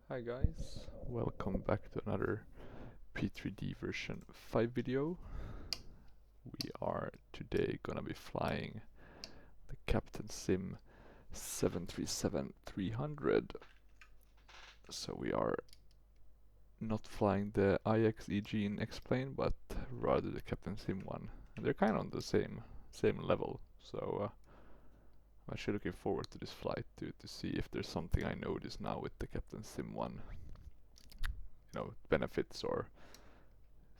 Hi guys, welcome back to another P3D version 5 video. We are today gonna be flying the Captain Sim 737-300. So we are not flying the IXEG in X-Plane, but rather the Captain Sim one. And they're kind of on the same level, so I'm actually looking forward to this flight to see if there's something I notice now with the Captain Sim one. You know, benefits or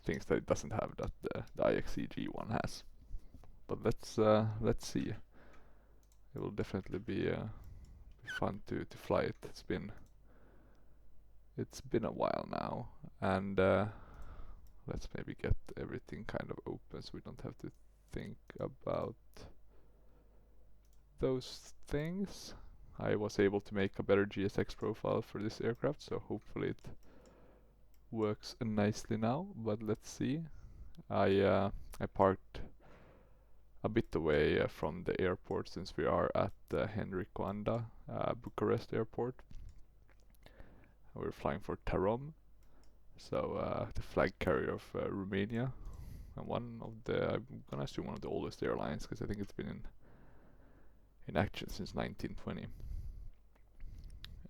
things that it doesn't have that the IXEG one has. But let's see. It will definitely be fun to fly it. It's been a while now, and let's maybe get everything kind of open so we don't have to think about those things. I was able to make a better GSX profile for this aircraft, so hopefully it works nicely now. But let's see. I parked a bit away from the airport since we are at Henrik Coanda, Bucharest airport. We're flying for Tarom, so the flag carrier of Romania, and I'm gonna assume one of the oldest airlines because I think it's been in action since 1920.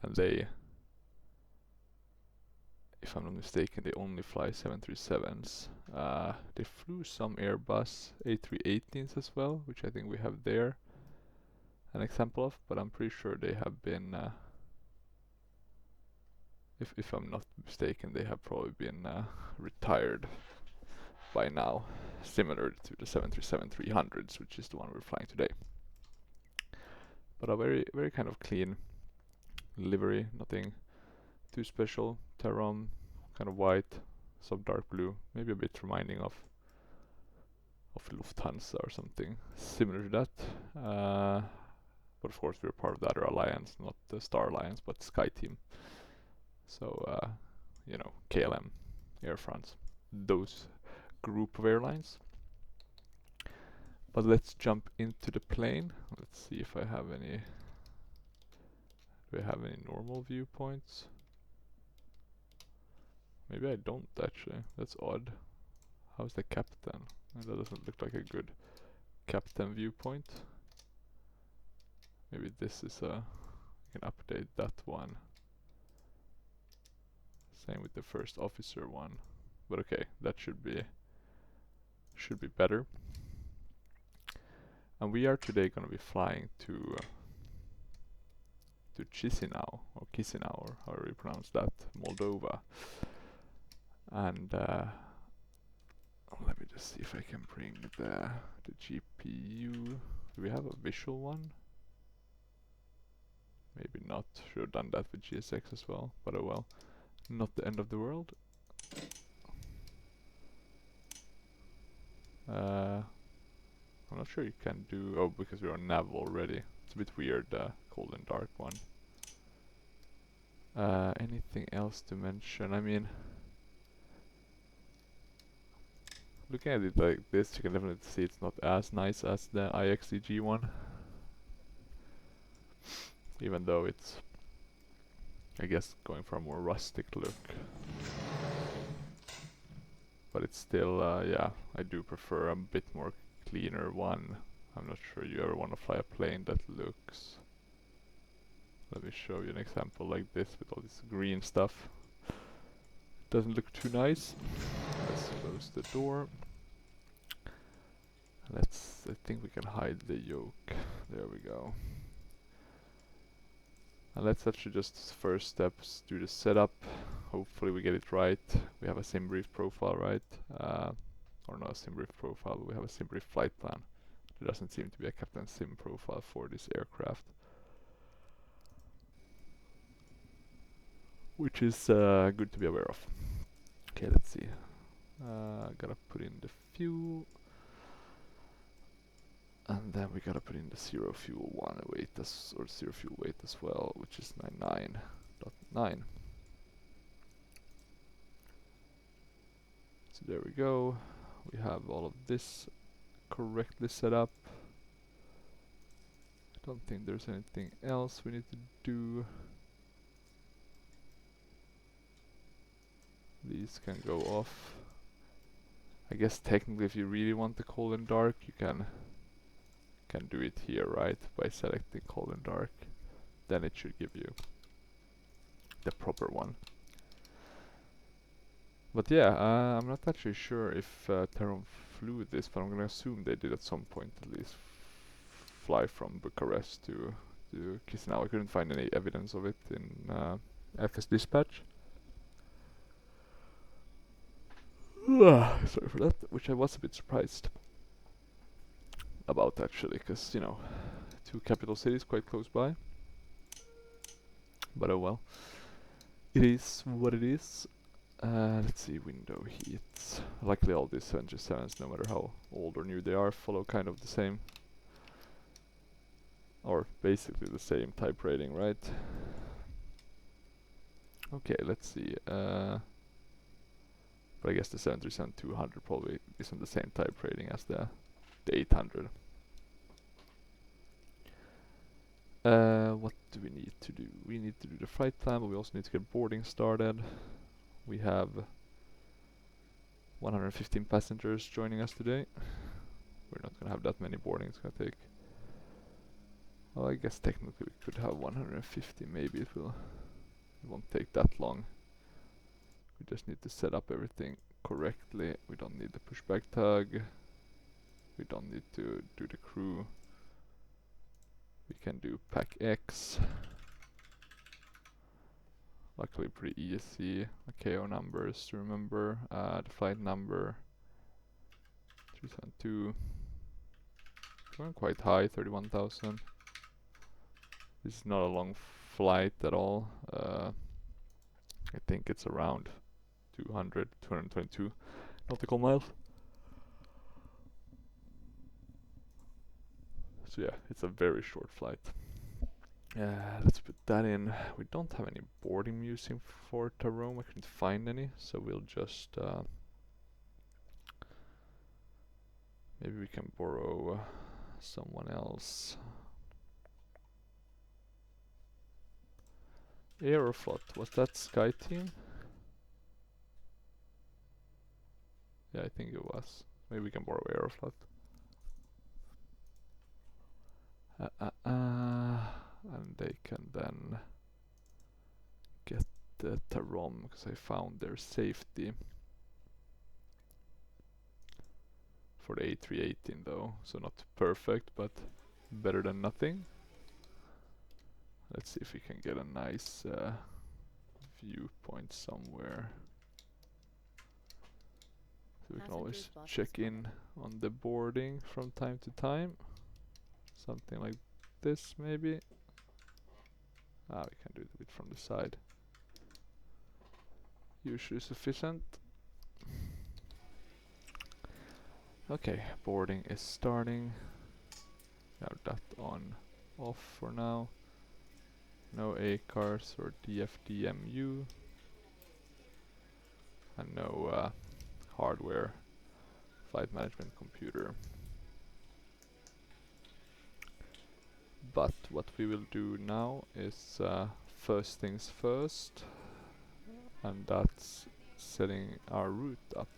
And they, if I'm not mistaken, they only fly 737s. They flew some Airbus A318s as well, which I think we have there an example of, but I'm pretty sure they have been, if I'm not mistaken, they have probably been retired by now, similar to the 737-300s, which is the one we're flying today. But a very kind of clean livery, nothing too special. Tarom, kind of white, some dark blue, maybe a bit reminding of Lufthansa or something similar to that. But of course we're part of the other alliance, not the Star Alliance, but Sky Team. So you know, KLM, Air France, those group of airlines. But let's jump into the plane. Let's see if I have any. Do I have any normal viewpoints? Maybe I don't actually. That's odd. How's the captain? That doesn't look like a good captain viewpoint. Maybe this is a. I can update that one. Same with the first officer one. But okay, that should be better. And we are today going to be flying to Chisinau or Chisinau or however you pronounce that, Moldova. And let me just see if I can bring the GPU. Do we have a visual one? Maybe not. Should have done that with GSX as well, but oh well. Not the end of the world. I'm not sure you can do. Oh, because we're on nav already. It's a bit weird, cold and dark one. Anything else to mention? I mean, looking at it like this, you can definitely see it's not as nice as the IXEG one. Even though it's, I guess, going for a more rustic look. But it's still, yeah, I do prefer a bit more cleaner one. I'm not sure you ever want to fly a plane that looks... Let me show you an example like this with all this green stuff. Doesn't look too nice. Let's close the door. I think we can hide the yoke. There we go. And let's actually just first steps do the setup. Hopefully we get it right. We have a sim brief profile, right? Or not a sim brief profile, but we have a sim brief flight plan. There doesn't seem to be a Captain Sim profile for this aircraft, which is good to be aware of. Okay, let's see. Gotta put in the fuel. And then we gotta put in the zero fuel weight or zero fuel weight as well, which is 99.9. So there we go. We have all of this correctly set up. I don't think there's anything else we need to do. these can go off. I guess technically if you really want the cold and dark, you can do it here, right? By selecting cold and dark. Then it should give you the proper one. But yeah, I'm not actually sure if Tarom flew this, but I'm gonna assume they did at some point at least fly from Bucharest to Chisinau. I couldn't find any evidence of it in FS Dispatch. Sorry for that, which I was a bit surprised about actually, because you know, two capital cities quite close by. But oh well, it is what it is. Let's see, window heats. Luckily all these 737s, no matter how old or new they are, follow kind of the same, or basically the same type rating, right? Okay, let's see. But I guess the 737-200 probably isn't the same type rating as the 800. What do we need to do? We need to do the flight plan, but we also need to get boarding started. We have 115 passengers joining us today. We're not gonna have that many boarding, it's gonna take... Well, I guess technically we could have 150, maybe it won't take that long. We just need to set up everything correctly. We don't need the pushback tug. We don't need to do the crew. We can do pack X. Luckily pretty easy. KO numbers to remember. The flight number 372. Going quite high, 31,000. This is not a long flight at all. I think it's around 222 nautical miles. So yeah, it's a very short flight. Let's put that in. We don't have any boarding music for Tarom. I couldn't find any, so we'll just maybe we can borrow someone else. Aeroflot, was that Sky Team? Yeah, I think it was. Maybe we can borrow Aeroflot. And they can then get the Tarom, because I found their safety for the A318 though, so not perfect, but better than nothing. Let's see if we can get a nice viewpoint somewhere. So we can always check in on the boarding from time to time. Something like this maybe. We can do it a bit from the side. Usually sufficient. Okay, boarding is starting. Have that on off for now. No ACARs or DFDMU. And no hardware flight management computer. But what we will do now is first things first, and that's setting our route up.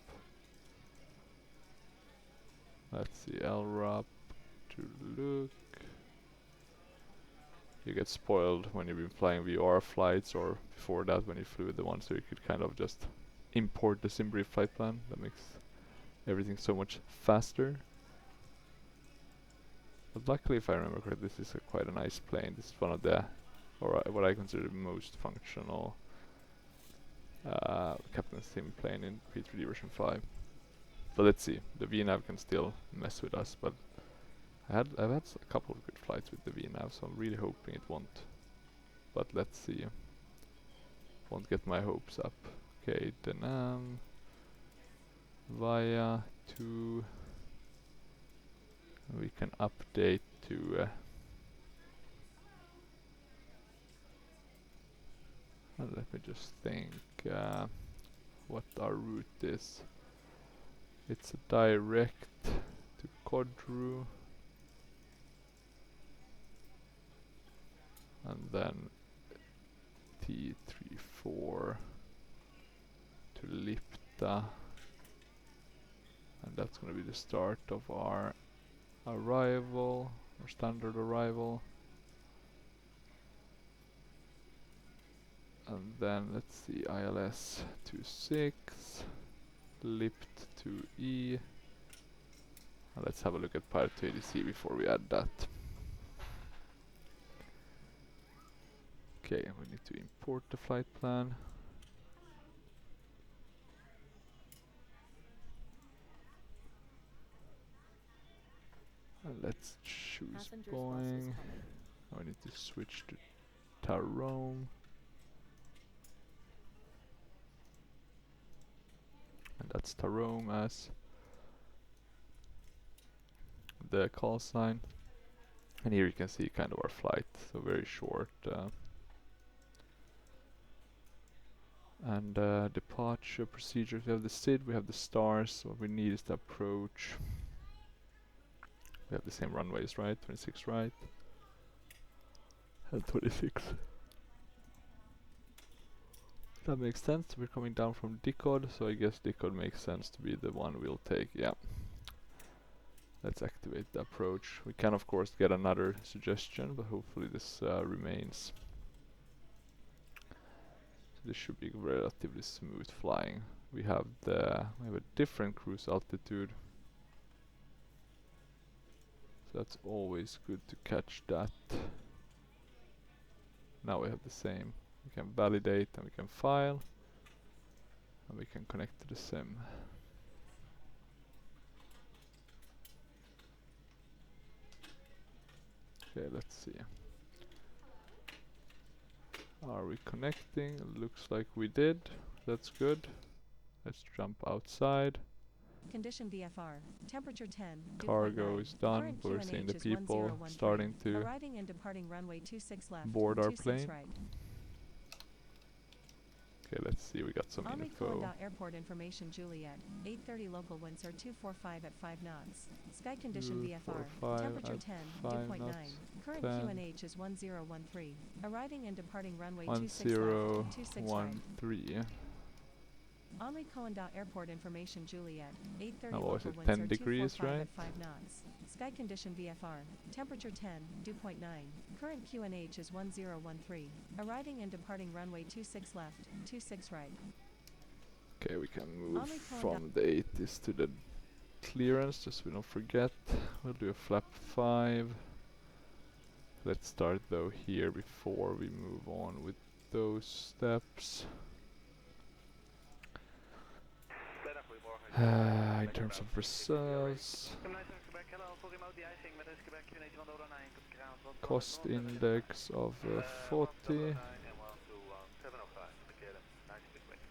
Let's see, LROP to LUKK. You get spoiled when you've been flying VR flights, or before that when you flew the one, so you could kind of just import the SimBrief flight plan. That makes everything so much faster. But luckily, if I remember correctly, this is quite a nice plane. This is one of the, or what I consider the most functional Captain Sim plane in P3D version 5. But let's see, the VNav can still mess with us, but I've had a couple of good flights with the VNav, so I'm really hoping it won't. But let's see. Won't get my hopes up. Okay, then via to... We can update to let me just think what our route is. It's a direct to Kodru, and then T34 to Lipta, and that's gonna be the start of our arrival, or standard arrival. And then let's see, ILS 26, Lipt 2E. And let's have a look at Pilot 2ADC before we add that. Okay, we need to import the flight plan. And let's choose Boeing. I need to switch to Tarom. And that's Tarom as the call sign. And here you can see kind of our flight, so very short. And departure procedures, we have the SID, we have the stars. What we need is the approach. We have the same runways, right? 26 right. And 26. That makes sense. We're coming down from Dicod, so I guess Dicod makes sense to be the one we'll take, yeah. Let's activate the approach. We can of course get another suggestion, but hopefully this remains. So this should be relatively smooth flying. We have a different cruise altitude. So that's always good to catch that. Now we have the same. We can validate and we can file. And we can connect to the sim. Okay, let's see. Are we connecting? Looks like we did. That's good. Let's jump outside. Condition VFR. Temperature 10. Cargo is done. We're seeing the people starting to arriving and departing runway 26 left. board our 26 plane. Right. Okay, let's see. We got some info. Airport information Juliet. 8:30 local winds are 245 at 5 knots. Sky condition VFR. Temperature 10. Dew point 9. Current QNH is 1013. Arriving and departing runway 26 left. 26 right. 1013. Henri Cohen. Airport information Juliet. 8:30 Now local winds ten are degrees, 245 right? at 5 knots. Sky condition VFR. Temperature 10. Dew point 9. Current QNH is 1013. Arriving and departing runway 26 left. 26 right. Okay, we can move from the 80s to the clearance, just so we don't forget. We'll do a flap 5. Let's start though here before we move on with those steps. In terms of reserves, cost index of 40.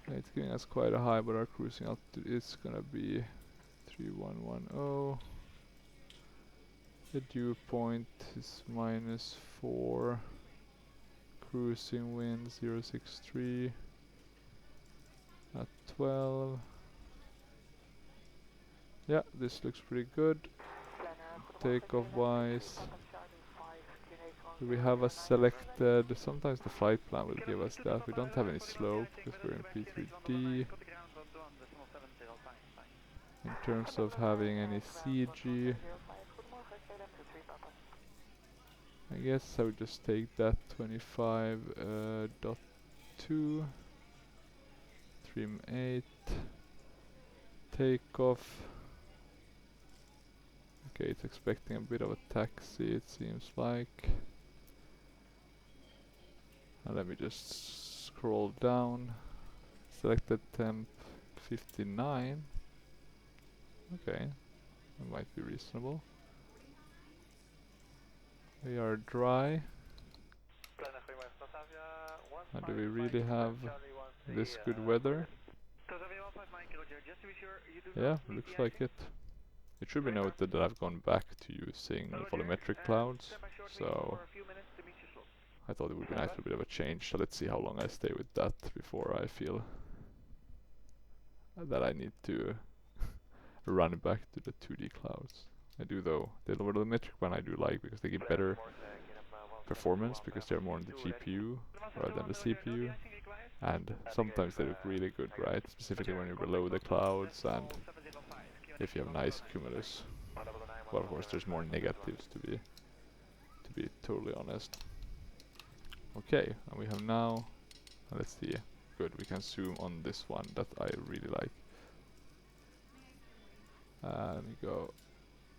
It's giving us quite a high, but our cruising altitude is gonna be 3110. The dew point is -4. Cruising wind 063 at 12. Yeah, this looks pretty good. Takeoff wise, do we have a selected? Sometimes the flight plan will give us that. We don't have any slope because we're in P3D. In terms of having any CG, I guess I would just take that 25.2, trim 8, takeoff. Okay, it's expecting a bit of a taxi, it seems like. And let me just scroll down. Selected temp 59. Okay, that might be reasonable. We are dry. And do we really have this good weather? Yeah, looks like it. It should be noted that I've gone back to using volumetric clouds, so I thought it would be nice for a bit of a change. So let's see how long I stay with that before I feel that I need to run back to the 2D clouds. I do though. The volumetric one I do like because they give better performance because they're more on the GPU rather than the CPU. And sometimes they look really good, right? Specifically when you're below the clouds and if you have nice cumulus. But of course there's more negatives to be totally honest. Okay, and we have now, let's see, good, we can zoom on this one that I really like. Let me go,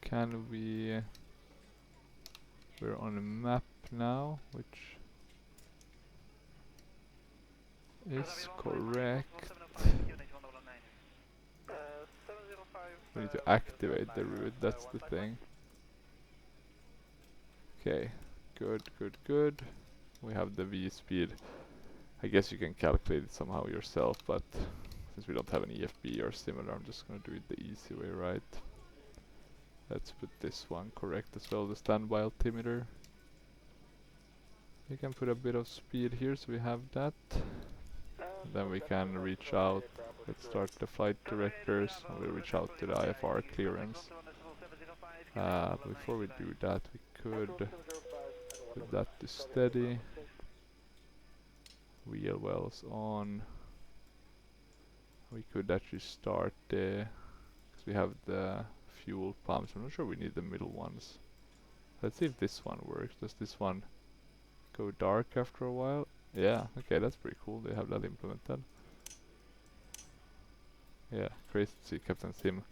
can we, we're on a map now, which is correct. We need to activate the route, that's the thing. Okay, good, good, good. We have the V speed. I guess you can calculate it somehow yourself, but since we don't have an EFB or similar, I'm just gonna do it the easy way, right? Let's put this one correct as well, the standby altimeter. We can put a bit of speed here, so we have that. And then we can reach out. Let's start the flight directors, and we'll reach out to the IFR clearance. Before we do that, we could put that to steady. Wheel wells on. We could actually start the, because we have the fuel pumps. I'm not sure we need the middle ones. Let's see if this one works. Does this one go dark after a while? Yeah, okay, that's pretty cool. They have that implemented. Yeah, crazy to see Captain Sim.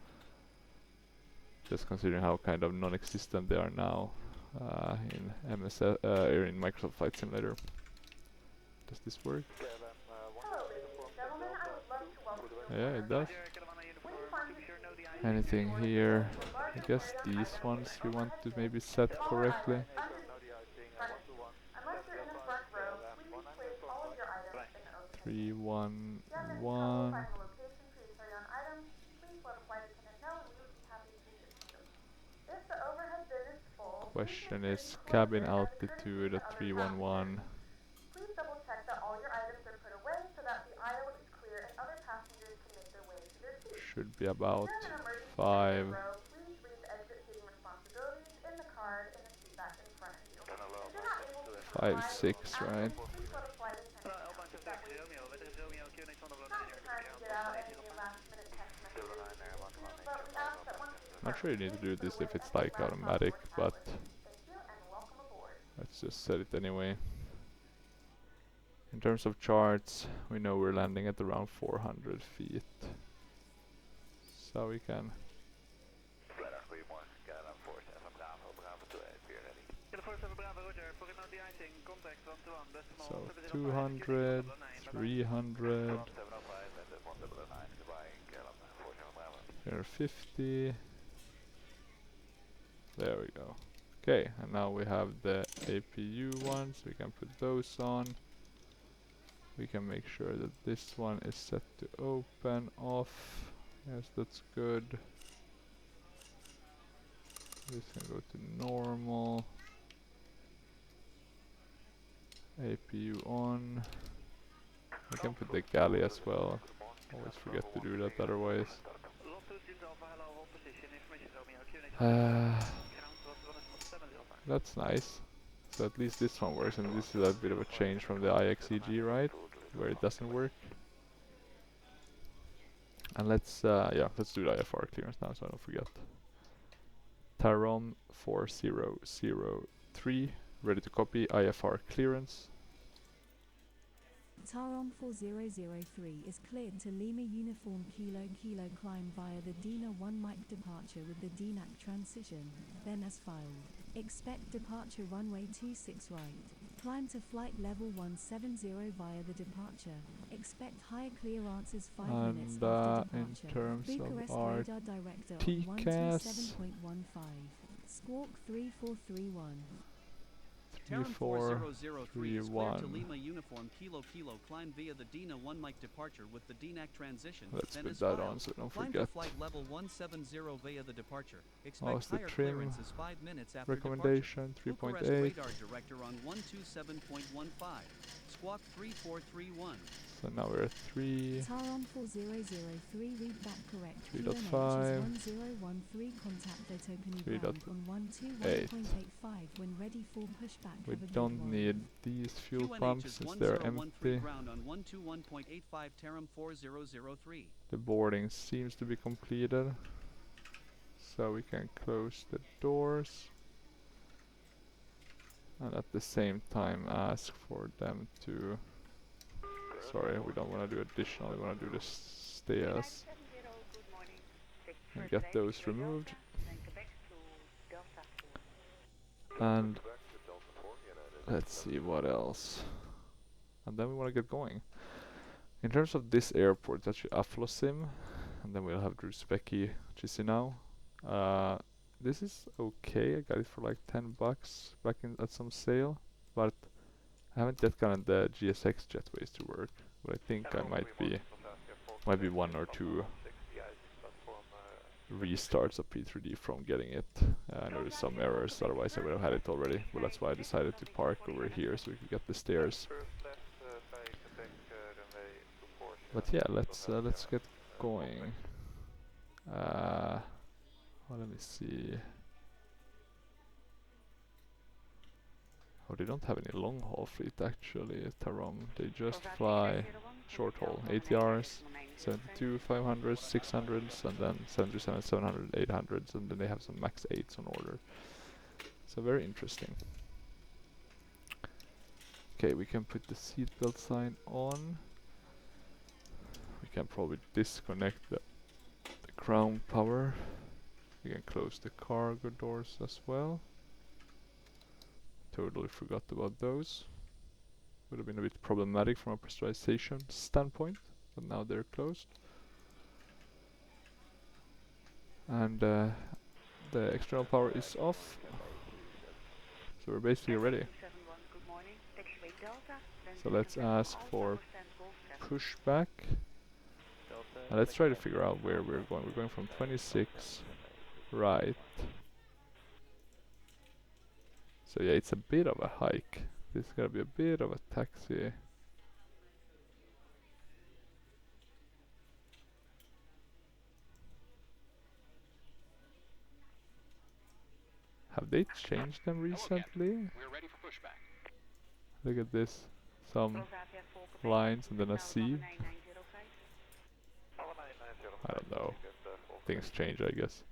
Just considering how kind of non-existent they are now in MSF, in Microsoft Flight Simulator. Does this work? Yeah, it does. Anything here? I guess these ones we want to maybe set correctly. 311. Question is cabin altitude at 311. Should be about 5. 5, 6, right? Not sure you need to do this if it's like automatic, but let's just set it anyway. In terms of charts, we know we're landing at around 400 feet. So we can... So 200, 300, 350. There we go. Okay, and now we have the APU ones. We can put those on. We can make sure that this one is set to open, off. Yes, that's good. This can go to normal. APU on. We can put the galley as well. Always forget to do that otherwise. That's nice. So at least this one works, and this is a bit of a change from the IXEG, right? Where it doesn't work. And let's let's do the IFR clearance now, so I don't forget. Tarom 4003, ready to copy IFR clearance. Tarom 4003 is cleared to Lima Uniform Kilo Kilo climb via the DINA 1 mic departure with the DNAC transition, then as filed. Expect departure runway 26 right. Climb to flight level 170 via the departure. Expect high clearances 5 minutes after departure. In terms Bucharest of our radar director PCAS, 127.15. Squawk 3431. Tarom 4003 is cleared to 3-1. Lima Uniform Kilo Kilo climb via the DINA 1 mic departure with the DNAC transition. Let's then put as that filed. on so don't Climb forget. to flight level 170 via the departure. How's Expect the higher trim clearances 5 minutes after recommendation? departure. Bucharest 3.8. radar director on 127.15. Squawk 3431. So now we're at 3. Tarom 4003, read that correct. 3.5. 1013, contact the token 3.8. ground on 121.85 when ready for pushback. We don't need these fuel QNH pumps is since they're 1013 empty. ground on 121.85 Tarom 4003. The boarding seems to be completed. So we can close the doors. And at the same time ask for them to... Sorry, we don't want to do additional, we want to do the stairs. And get those removed. And let's see what else. And then we want to get going. In terms of this airport, it's actually Aflosim. And then we'll have Druzbeki Chisinau. This is okay, I got it for like 10 bucks back in at some sale. But I haven't yet gotten the GSX jetways to work. But I think I might be 1 or 2 restarts of P3D from getting it. I noticed some errors, otherwise I would have had it already. But that's why I decided to park over here so we could get the stairs. But yeah, let's get going. Well, let me see. Oh, they don't have any long haul fleet actually at Tarom. They just fly short haul ATRs, 72, 500s, 600s, and then 737, 700, 800s, and then they have some max 8s on order. So very interesting. Okay, we can put the seatbelt sign on. We can probably disconnect the crown power. We can close the cargo doors as well. Totally forgot about those. Would have been a bit problematic from a pressurization standpoint, but now they're closed. And the external power is off. So we're basically ready. So let's ask for pushback. And let's try to figure out where we're going. We're going from 26 right. So yeah, it's a bit of a hike. This is gonna be a bit of a taxi. Have they changed them recently? We're ready for pushback. Look at this. Some lines and then a C. I don't know. Things change, I guess,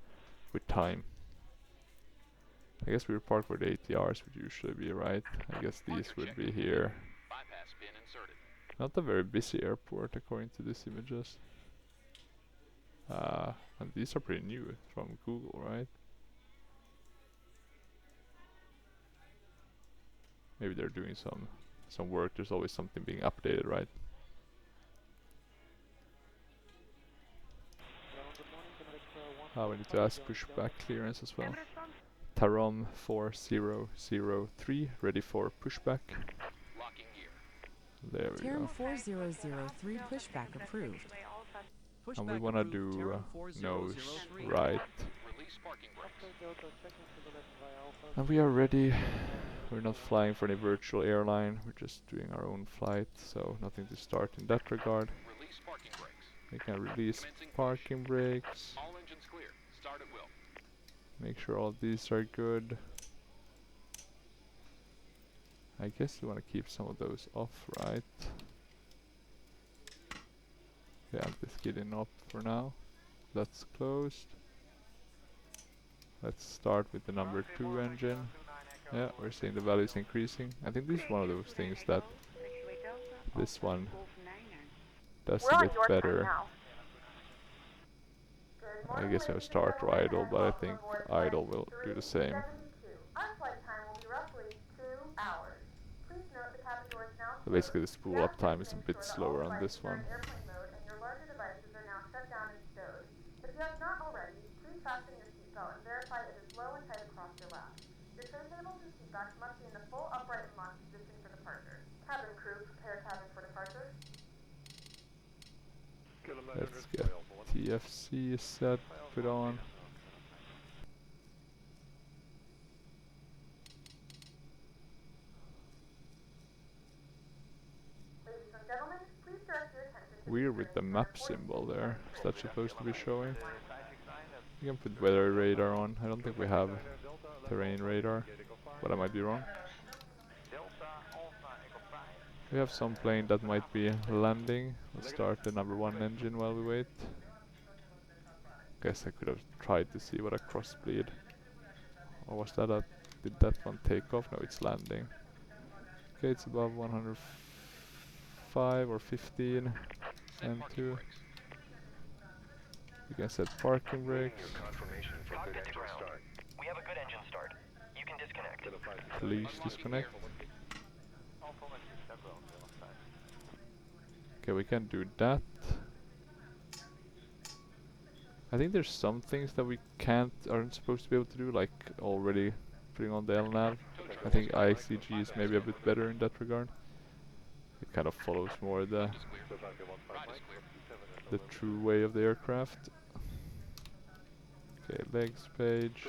with time. I guess we were parked where the ATRs would usually be, right? I guess these would be here. Bypass pin inserted. Not a very busy airport according to these images. And these are pretty new from Google, right? Maybe they're doing some work. There's always something being updated, right? We need to ask pushback clearance as well. Tarom 4003, ready for pushback. Locking gear. There we Tarom go. 4003 pushback approved. And we Pushback want to approved, do Tarom nose 4003. right. Release parking brakes. And we are ready. We're not flying for any virtual airline. We're just doing our own flight, so nothing to start in that regard. Release parking brakes. We can release Commencing push. parking brakes. All engines clear. Start at will. Make sure all these are good. I guess you want to keep some of those off, right? Yeah, this getting up for now. That's closed. Let's start with the number 2 engine. Yeah, we're seeing the values increasing. I think this is one of those things that this one does a bit better. I guess I'll start to idle, but I think idle will do the same. So basically the spool up time is a bit slower on this one. Let's get TFC set, put on. weird with the map symbol there. Is that supposed to be showing? You can put weather radar on. I don't think we have terrain radar, but I might be wrong. We have some plane that might be landing. Let's start the number 1 engine while we wait. Guess I could have tried to see what a crossbleed. Or was that a... Did that one take off? No, it's landing. Okay, it's above 105 or 15 and 2. You can set parking brakes. We have a good engine start. You can disconnect. Please disconnect. Okay, we can do that. I think there's some things that we aren't supposed to be able to do, like already putting on the LNAV. I think ICG is maybe a bit better in that regard. It kind of follows more the true way of the aircraft. Okay, legs page.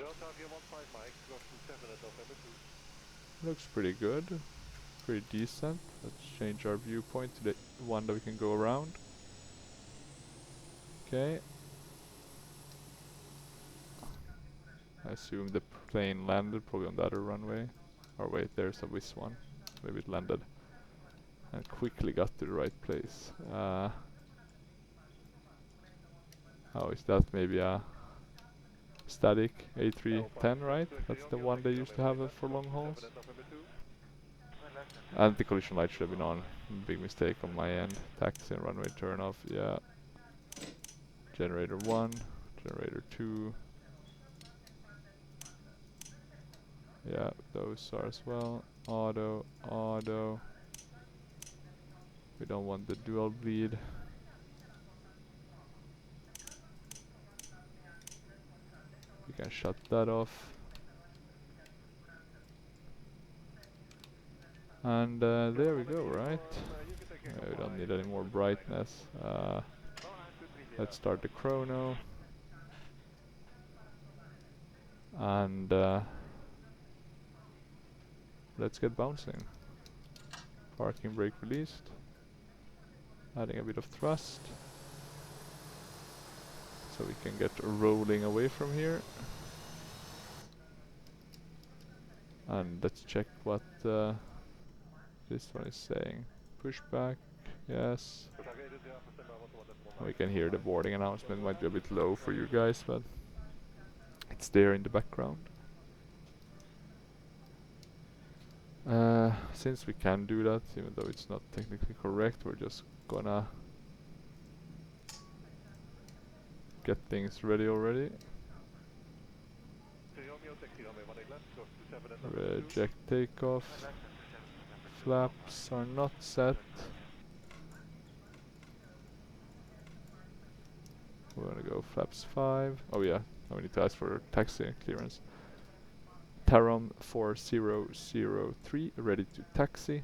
Looks pretty good. Pretty decent. Let's change our viewpoint to the one that we can go around. Okay. I assume the plane landed probably on the other runway. Or wait, there's a Wizz one. Maybe it landed and quickly got to the right place. Oh, is that maybe a static A310, right? That's the one they used to have for long hauls. And the collision light should have been on. Big mistake on my end. Taxi and runway turn off, yeah. Generator 1, generator 2. Yeah, those are as well. Auto, auto. We don't want the dual bleed. We can shut that off. And there we go, right? We don't need any more brightness. Let's start the chrono. And let's get bouncing. Parking brake released. Adding a bit of thrust. So we can get rolling away from here. And let's check what this one is saying. Pushback, yes. We can hear the boarding announcement. Might be a bit low for you guys, but it's there in the background. Since we can do that, even though it's not technically correct, we're just gonna get things ready already. Reject takeoff. Flaps are not set. We're gonna go flaps 5. Oh yeah, now we need to ask for taxi clearance. Tarom 4003, ready to taxi.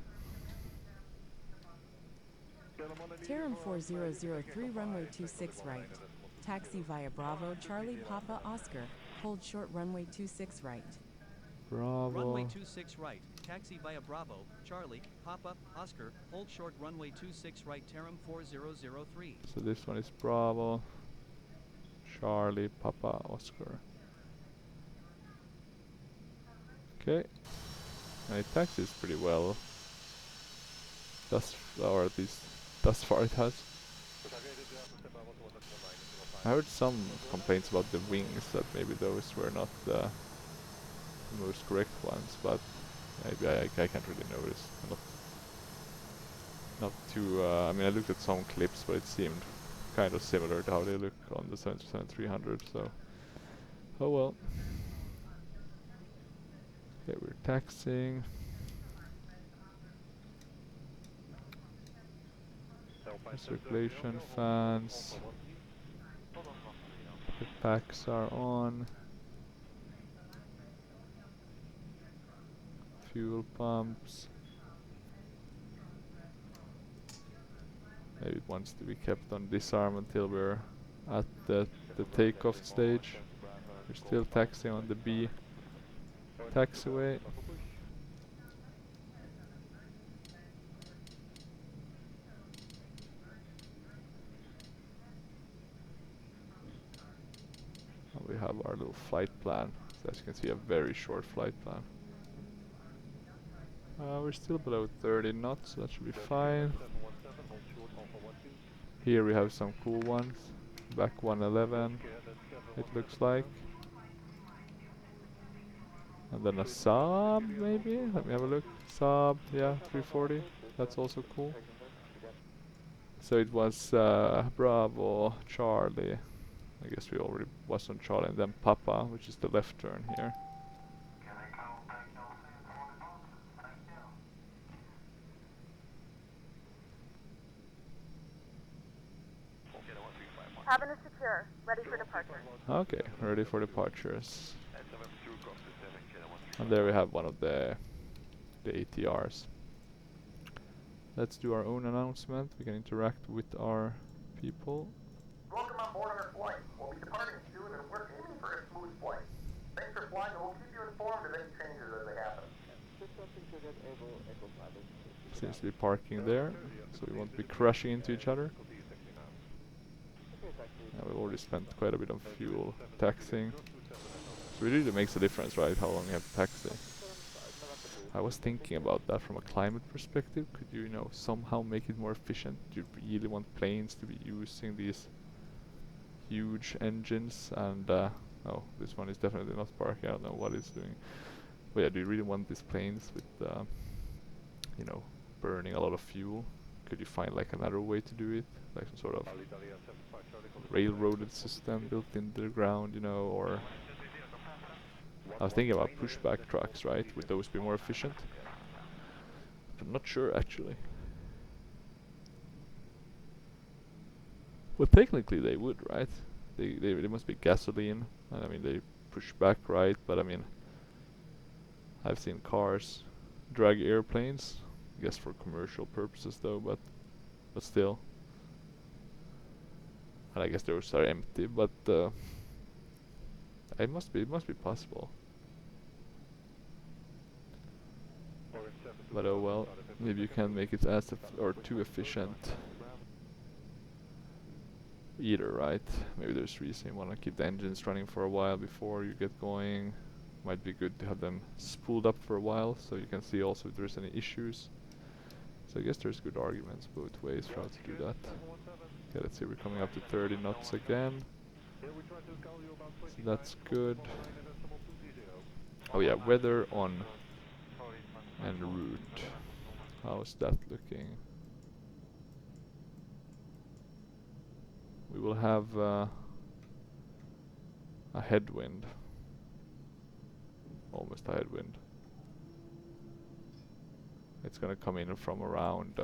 Tarom 4003, runway 26 right. Taxi via Bravo, Charlie Papa Oscar. Hold short runway 26 right. Bravo. Runway 26 right. Taxi via Bravo, Charlie, Papa, Oscar. Hold short runway 26 right. Tarom 4003. So this one is Bravo, Charlie, Papa, Oscar. Okay. And it taxis pretty well. Or at least thus far it has. I heard some complaints about the wings, that maybe those were not the most correct ones, but maybe I can't really notice. Not too, I mean I looked at some clips, but it seemed kind of similar to how they look on the 737-300, so oh well. Okay, we're taxiing. Circulation fans. The packs are on. Fuel pumps. Maybe it wants to be kept on disarm until we're at the takeoff stage. We're still taxiing on the B taxiway. have our little flight plan. So as you can see, a very short flight plan. We're still below 30 knots, so that should be fine. Here we have some cool ones. Back 111, it looks like. And then a Saab, maybe? Let me have a look. Saab, yeah, 340. That's also cool. So it was Bravo, Charlie. I guess we already was on Charlie, and then Papa, which is the left turn here. Cabin is secure. Ready for departure. Okay, ready for departures. And there we have one of the ATRs. Let's do our own announcement. We can interact with our people. Welcome on board our flight. We'll be departing soon and we're aiming for a smooth flight. Thanks for flying and we'll keep you informed of any changes as they happen. Seems to be parking there, so we won't be crashing into each other. Yeah, we've already spent quite a bit of fuel taxiing. So it really makes a difference, right, how long you have to taxi. I was thinking about that from a climate perspective. Could you, somehow make it more efficient? Do you really want planes to be using these huge engines? And, oh, this one is definitely not parking. I don't know what it's doing. But yeah, do you really want these planes with, burning a lot of fuel? Could you find like another way to do it? Like some sort of railroaded system built into the ground, or... I was thinking about pushback trucks, right? Would those be more efficient? But I'm not sure actually. Well, technically they would, right? They must be gasoline, and I mean they push back, right? But I mean, I've seen cars drag airplanes. I guess for commercial purposes though, but still. And I guess those are empty, but it must be possible. But oh well, maybe you can make it as or too efficient either, right? Maybe there's reason you want to keep the engines running for a while before you get going. Might be good to have them spooled up for a while so you can see also if there's any issues. So I guess there's good arguments both ways for how to do that. Okay, let's see, we're coming up to 30 knots again. So that's good. Oh yeah, weather on and route. How's that looking? We will have a headwind. Almost a headwind. It's gonna come in from around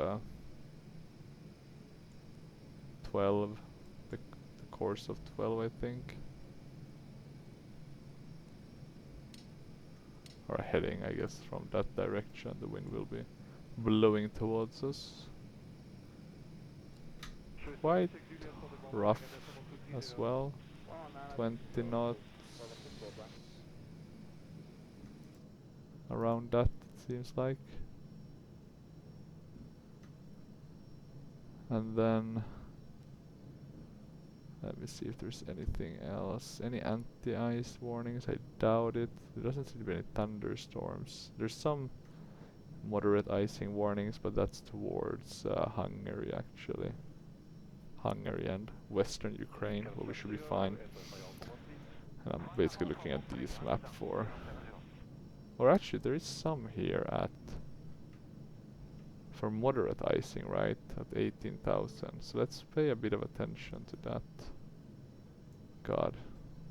12, the course of 12 I think. Or heading, I guess, from that direction. The wind will be blowing towards us. Quite rough as well. 20 knots. Around that, it seems like. And then let me see if there's anything else. Any anti-ice warnings? I doubt it. There doesn't seem to be any thunderstorms. There's some moderate icing warnings, but that's towards Hungary actually. Hungary and western Ukraine, where we should be fine. And I'm basically looking at this map for... Or actually there is some here at... For moderate icing, right? At 18,000. So let's pay a bit of attention to that. God,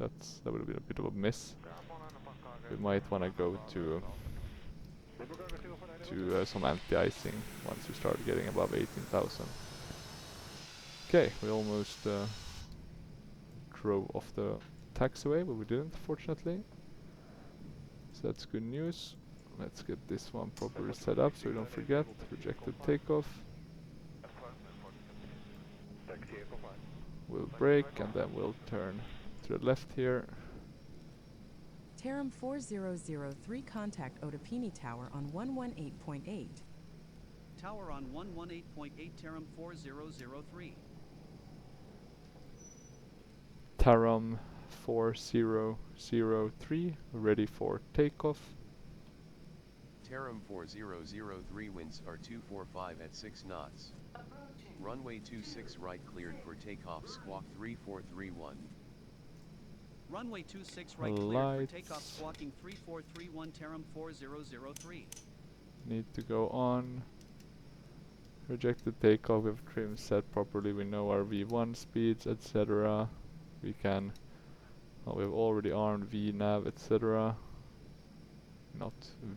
that would have been a bit of a miss. We might want to go to some anti-icing once we start getting above 18,000. Okay, we almost drove off the taxiway, but we didn't, fortunately. So that's good news. Let's get this one properly set up so we don't forget. Rejected takeoff. We'll brake and then we'll turn to the left here. Tarom 4003, contact Otapini Tower on 118.8. Tower on 118.8, Tarom 4003. Tarom 4003 ready for takeoff. Tarom 4003 winds are 245 at 6 knots. Runway 26 right cleared for takeoff, squawk 3431. Runway 26 right cleared for takeoff, squawking 3431 Tarom 4003. Need to go on. Rejected takeoff with trim set properly. We know our V1 speeds, etc. We can. We've already armed VNav, etc. Not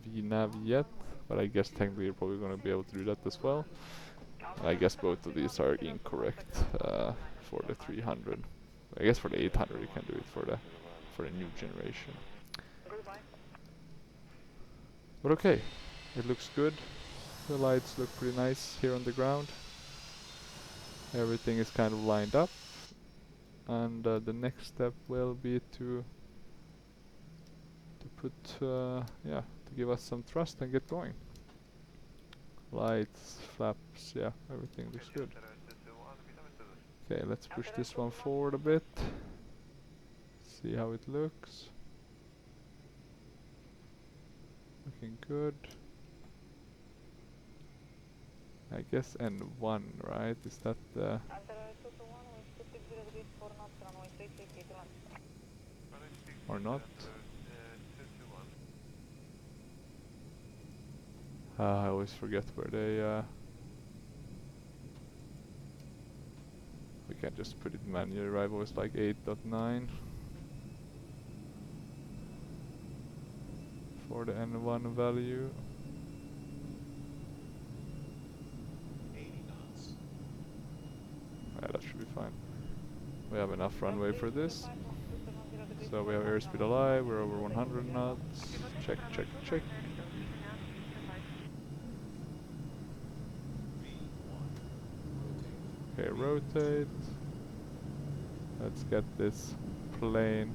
VNav yet, but I guess technically you're probably going to be able to do that as well. I guess both of these are incorrect for the 300. I guess for the 800 you can do it for the new generation. But okay, it looks good. The lights look pretty nice here on the ground. Everything is kind of lined up, and the next step will be to put to give us some thrust and get going. Lights, flaps, yeah, everything looks good. Okay, let's push this one forward a bit. See how it looks. Looking good. I guess N1, right? Is that the... or not? I always forget where they... we can just put it manually, right? It was like 8.9 for the N1 value. 80 knots. Yeah, that should be fine. We have enough runway for this. So we have airspeed alive, we're over 100 knots. Check, check, check. Okay, rotate. Let's get this plane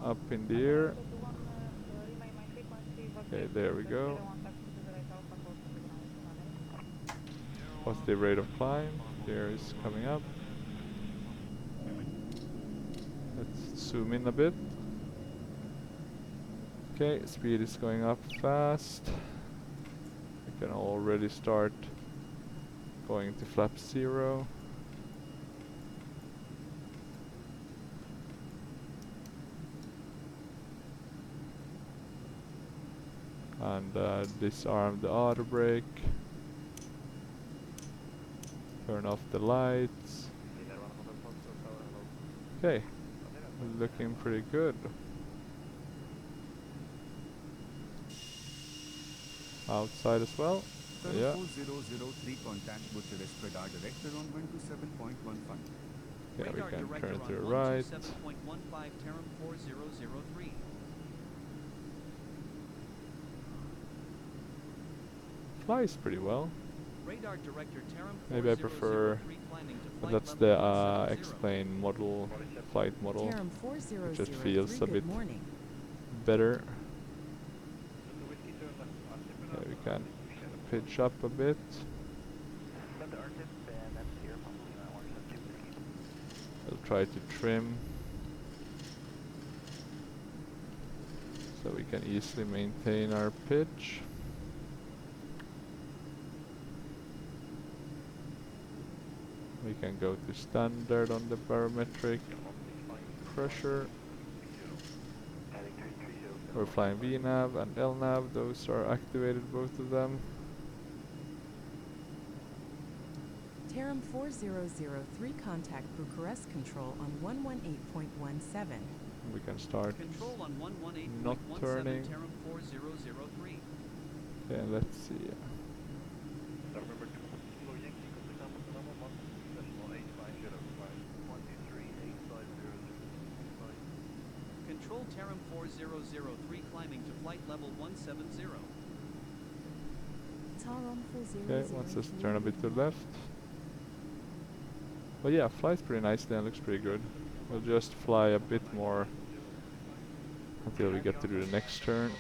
up in the air. Okay, there we go. Positive rate of climb. The air is coming up. Let's zoom in a bit. Okay, speed is going up fast. We can already start going to flap 0. And disarm the auto brake. Turn off the lights. Okay, looking pretty good. Outside as well. Yeah. 4003 contact with the radar director on 127.15. Yeah, we Radar can director turn on to the right. 127.15 Tarom 4003. Flies pretty well. Radar director Tarom Maybe I prefer, 4003 climbing to but flight that's level the 170. explain model, flight model. Tarom It just 4003, feels a bit good morning. better. Yeah, we can pitch up a bit. We'll try to trim so we can easily maintain our pitch. We can go to standard on the barometric pressure. We're flying VNav and LNav, those are activated, both of them. Tarom 4003 contact Bucharest control on 118.17. We can start Control on 118.17 not turning. Tarom 4003. Okay, let's see. Control Tarom 4003 climbing to flight level 170. Tarom 4003. Okay, once let's turn a bit to the left. But yeah, flies pretty nicely and looks pretty good. We'll just fly a bit more until we get to do the next turn.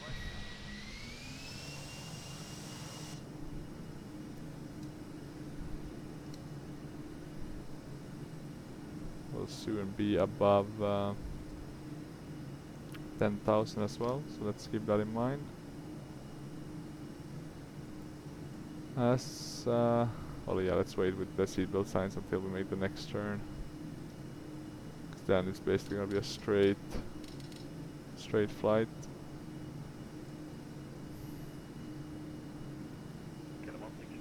We'll will soon be above 10,000 as well, so let's keep that in mind. Well, yeah, let's wait with the seatbelt signs until we make the next turn. 'Cause then it's basically gonna be a straight flight.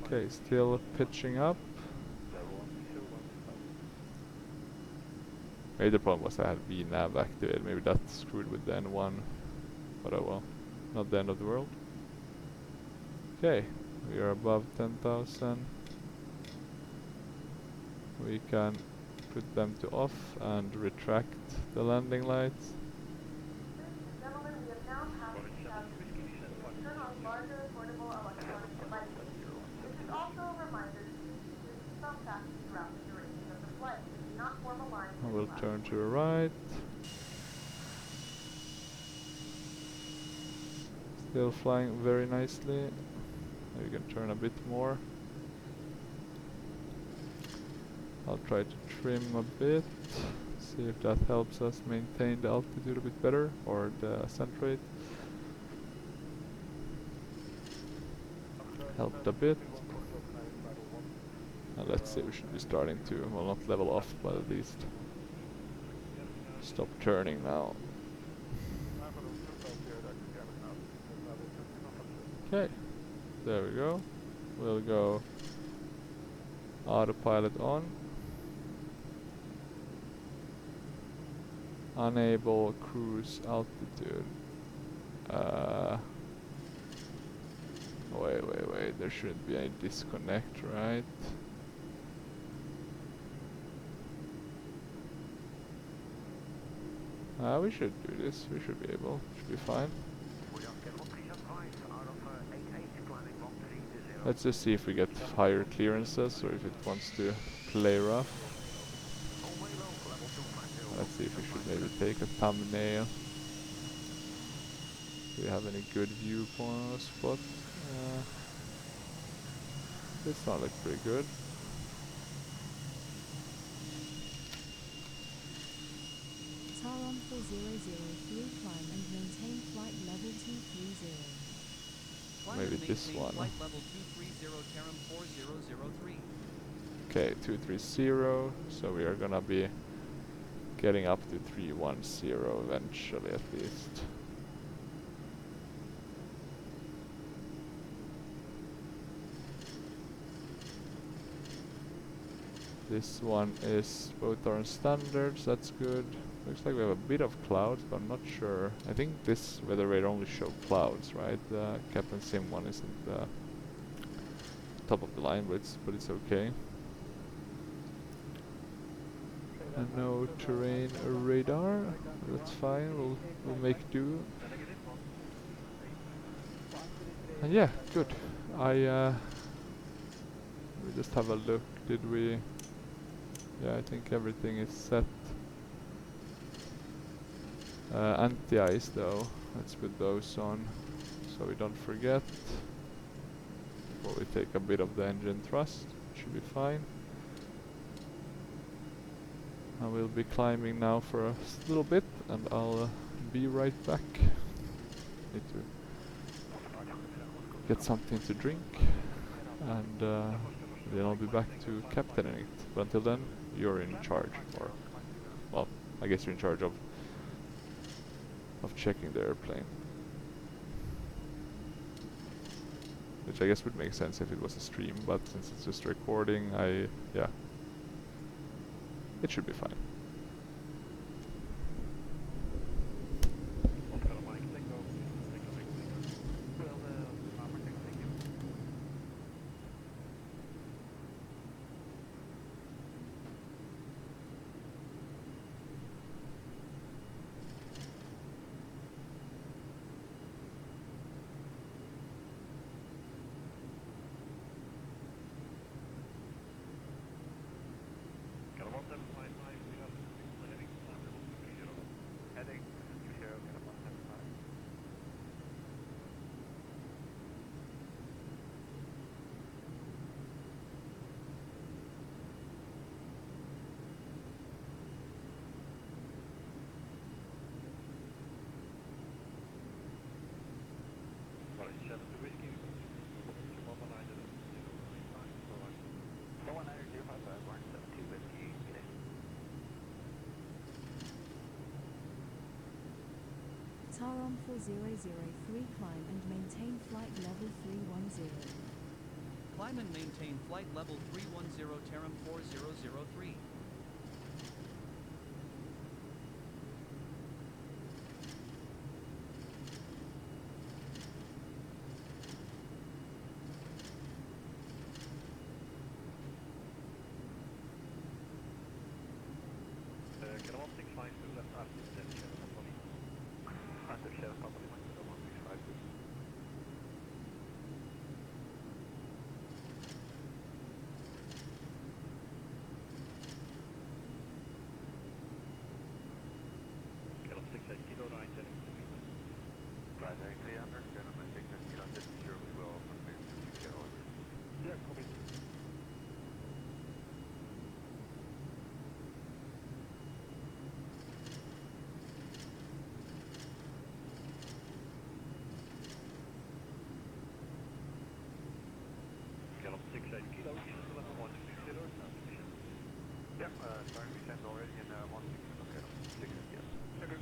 Okay, still pitching up. Maybe the problem was I had VNav activated. Maybe that screwed with the N1. But oh well, not the end of the world. Okay, we are above 10,000. We can put them to off and retract the landing lights. Gentlemen, we have now passed 2,000 feet. You may turn on larger portable electronic devices. This is also a reminder to please keep your seatbelt fastened throughout the duration of the flight. Do not form a line. I will turn to the right. Still flying very nicely. We can turn a bit more. I'll try to trim a bit, see if that helps us maintain the altitude a bit better, or the ascent rate. Helped a bit. And let's see, we should be starting to, well, not level off, but at least stop turning now. Okay, there we go. We'll go autopilot on. Unable cruise altitude. Wait, there shouldn't be any disconnect, right? We should do this, we should be able, should be fine. Let's just see if we get higher clearances or if it wants to play rough. Let's see if we should maybe take a thumbnail. Do we have any good viewpoint spot? This one looks pretty good. Tarom 4003 climb and maintain flight level 230. Climb Maybe and this maintain one. Flight level 230 Tarom 4003. Okay, 230, so we are gonna be getting up to 310 eventually at least. This one is both are on standards, that's good. Looks like we have a bit of clouds, but I'm not sure. I think this weather radar only show clouds, right? The Captain Sim one isn't top of the line, but it's okay. And no terrain radar, that's fine, we'll make do. And yeah, good. We just have a look, did we? Yeah, I think everything is set. Anti-ice though, let's put those on so we don't forget. Before we take a bit of the engine thrust, should be fine. I will be climbing now for a little bit and I'll be right back. Need to get something to drink and then I'll be back to captaining it. But until then, you're in charge, or well, I guess you're in charge of checking the airplane. Which I guess would make sense if it was a stream, but since it's just recording, yeah, it should be fine. Tarom 4003, climb and maintain flight level 310. Climb and maintain flight level 310 Tarom 4003. Can 165 left after the share company. After share company, 165. Can 168 kilo 9 centimeters. Right, 300, can 168 kilo 10 we will prepare to share order. Yeah, copy. Gallop 68 kilo, Eastern level 160, position. Yeah, sorry, we sent already in 160, okay, 60, yes. Okay.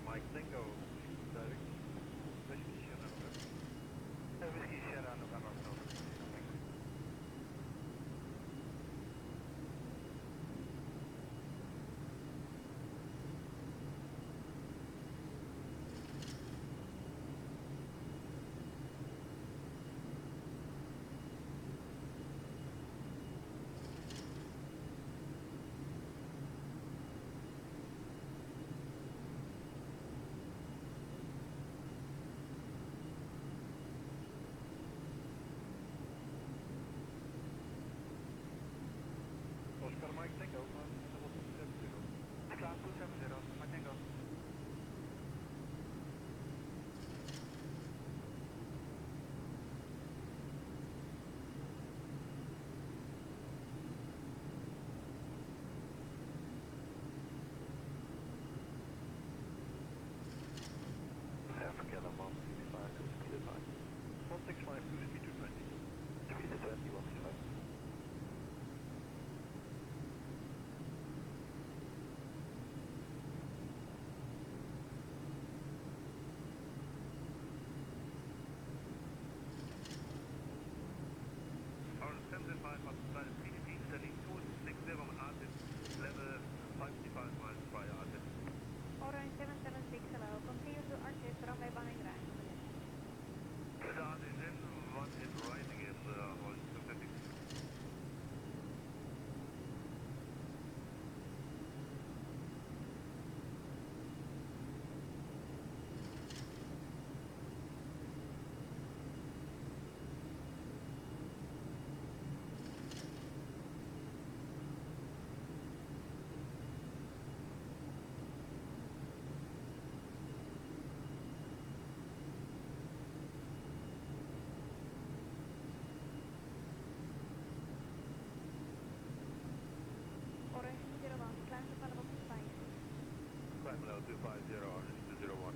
Mike Tango, direct. Whiskey Sierra November. Whiskey Sierra November, Oscar Mike Tango, 270. Class 270, Mike Tango. African 165, speed advice. 165, 2 speed 220. Speed 220, 165. Our 75 outside PDP standing 260 on Artist, level 55 miles prior Artist. Orange 776, hello. Continue to Artist, runway behind right. The dot is in, one is rising in on 250. Orange 201, climb to level 25. Climb level 250, Orange 201.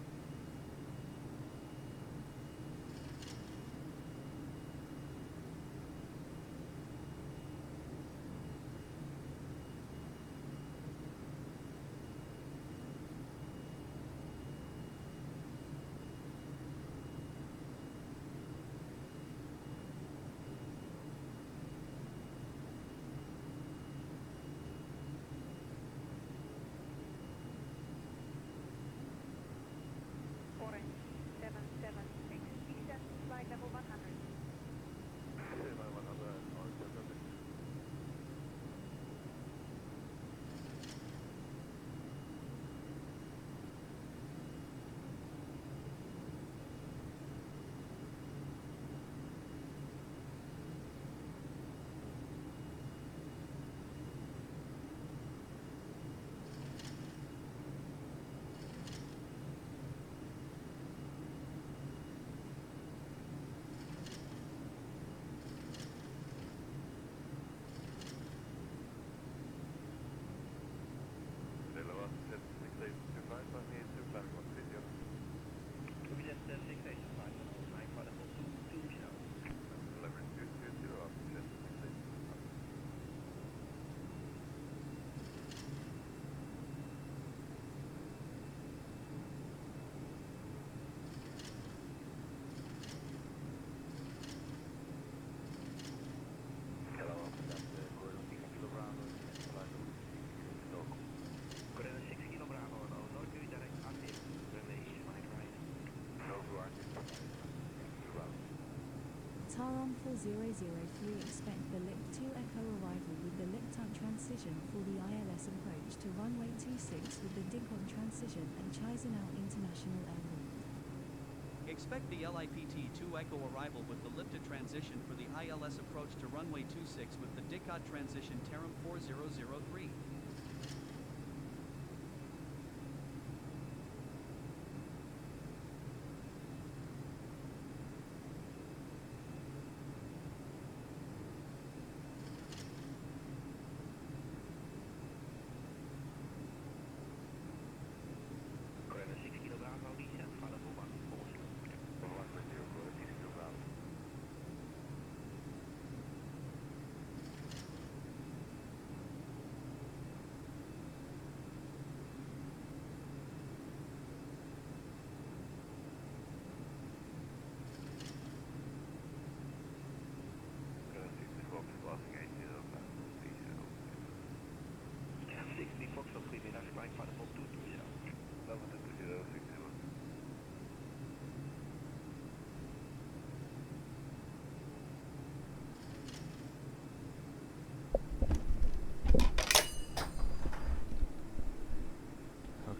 Tarom 4003 expect the LUKK 2 Echo arrival with the LUKK transition for the ILS approach to runway 26 with the DICOD transition and Chisinau International Airport. Expect the LIPT-2 Echo arrival with the LIPTA transition for the ILS approach to runway 26 with the DICOD transition Tarom 4003.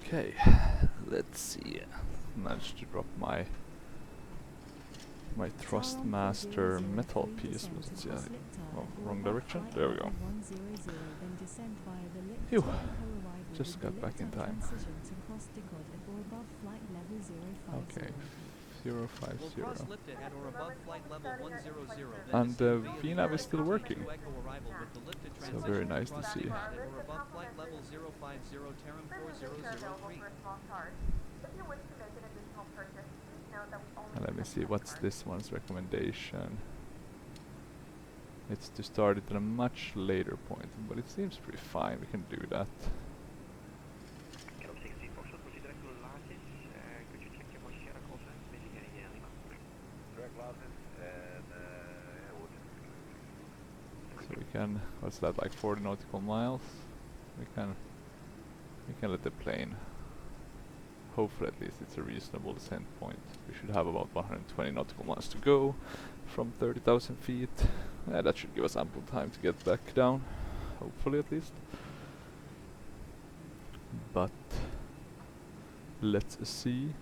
Okay, let's see. Managed to drop my Thrustmaster metal piece, but it's wrong direction. There we go. Phew, just got back in time. Okay, 050. And VNAV is still working. So very nice to see. And let me see, what's this one's recommendation? It's to start it at a much later point, but it seems pretty fine, we can do that. So we can, what's that, like 40 nautical miles? We can let the plane, hopefully at least it's a reasonable descent point. We should have about 120 nautical miles to go from 30,000 feet. Yeah, that should give us ample time to get back down, hopefully at least. But let's see.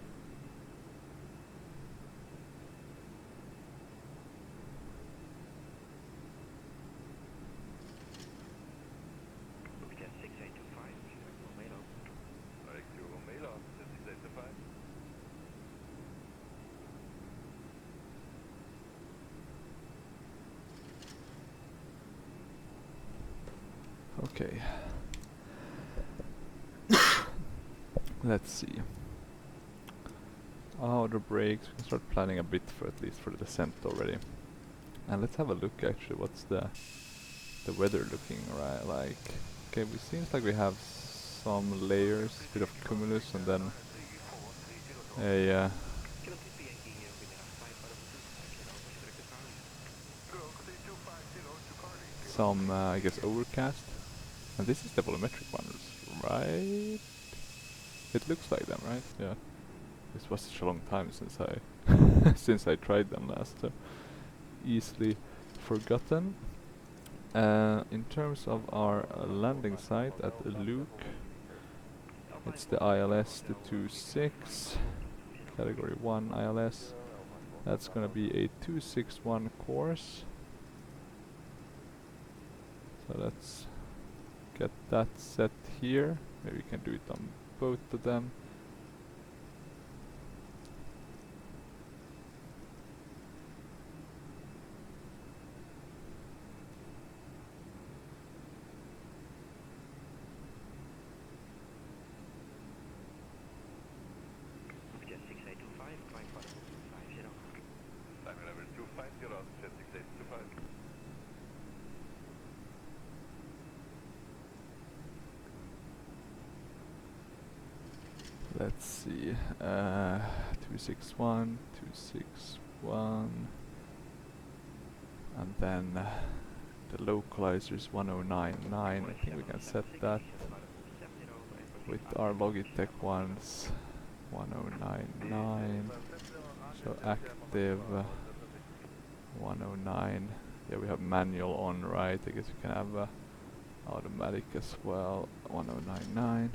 Okay. Let's see. The brakes, we can start planning a bit for at least for the descent already. And let's have a look actually, what's the weather looking like. Okay, it seems like we have some layers, a bit of cumulus and then a some I guess overcast. And this is the volumetric ones, right? It looks like them, right? Yeah. This was such a long time since I since I tried them last, so easily forgotten. In terms of our landing site at LUKK, it's the ILS, the 26, category 1 ILS. That's gonna be a 261 course. So let's get that set here. Maybe we can do it on both of them. Let's see, 261, 261, and then the localizer is 1099. I think we can set that with our Logitech ones, 1099. So active 109. Yeah, we have manual on, right? I guess we can have automatic as well. 1099.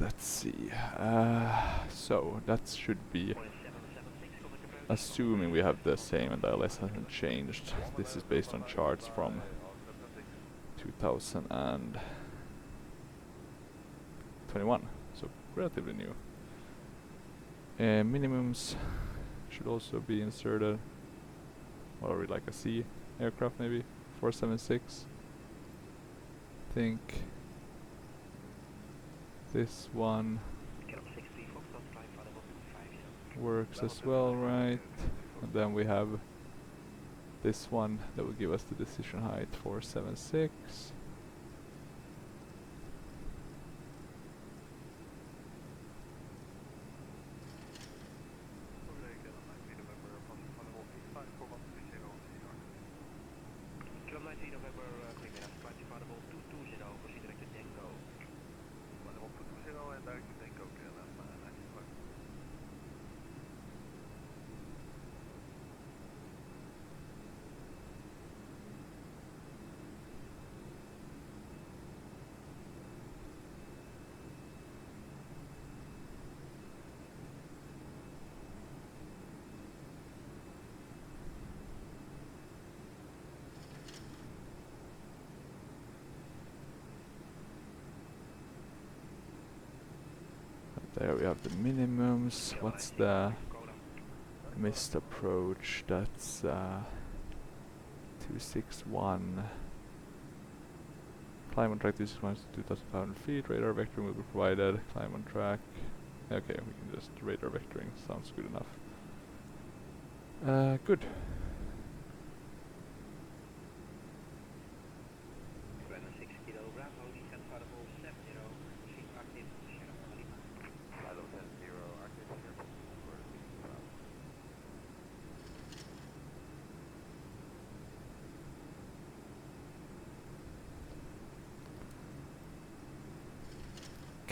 Let's see. So that should be, assuming we have the same and the ILS hasn't changed. This is based on charts from 2021, so relatively new. Minimums should also be inserted. What are we, like a C aircraft maybe? 476. Think this one works as well, right? And then we have this one that will give us the decision height 476. There we have the minimums. What's the missed approach? That's 261. Climb on track 261 to 2,500 feet. Radar vectoring will be provided. Climb on track. Okay, we can just radar vectoring. Sounds good enough. Good.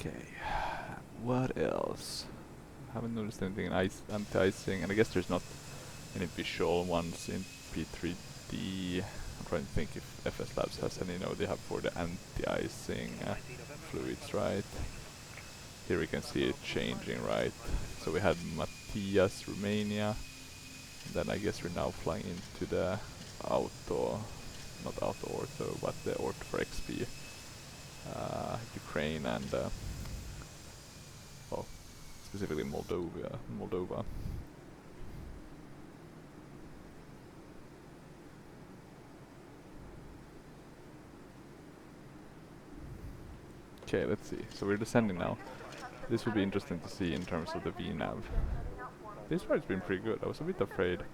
Okay, what else? Haven't noticed anything in anti-icing, and I guess there's not any visual ones in P3D. I'm trying to think if FS Labs has any. No, they have for the anti-icing fluids, right? Here we can see it changing, right? So we had Matthias, Romania, and then I guess we're now flying into the auto, not auto ortho, but the ortho for XP, Ukraine and well, specifically Moldova. Okay, let's see. So we're descending now. This will be interesting to see in terms of the VNav. This ride's been pretty good. I was a bit afraid,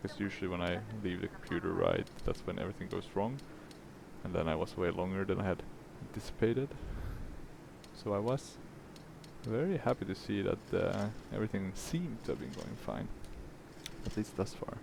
because usually when I leave the computer ride, that's when everything goes wrong. And then I was way longer than I had anticipated. So I was very happy to see that everything seemed to have been going fine, at least thus far.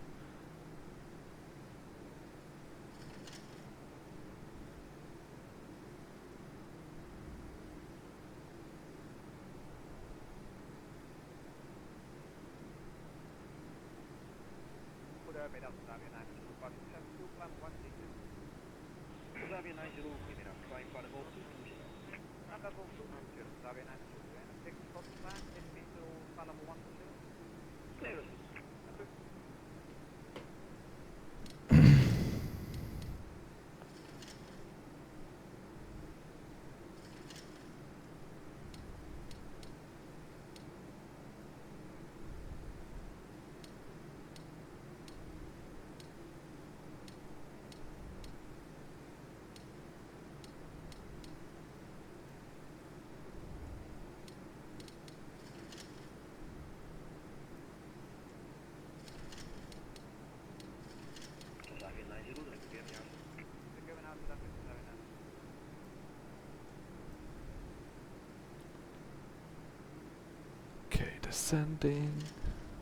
Descending.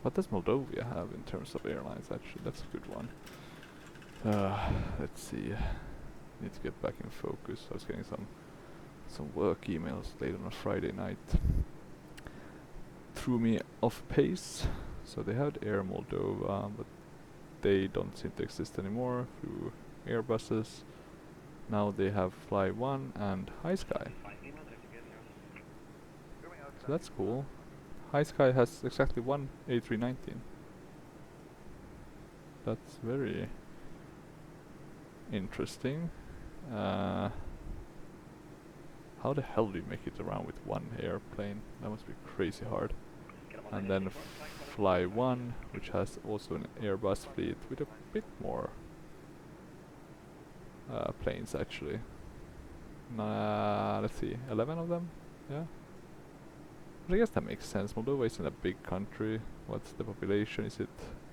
What does Moldova have in terms of airlines? Actually, that's a good one. Let's see. Need to get back in focus. I was getting some work emails late on a Friday night. Threw me off pace. So they had Air Moldova, but they don't seem to exist anymore through Airbuses. Now they have Fly One and High Sky. So that's cool. High Sky has exactly one A319. That's very interesting. How the hell do you make it around with one airplane? That must be crazy hard. And then Fly One, which has also an Airbus fleet with a bit more planes actually. Let's see, 11 of them? Yeah. But I guess that makes sense. Moldova isn't a big country. What's the population? Is it,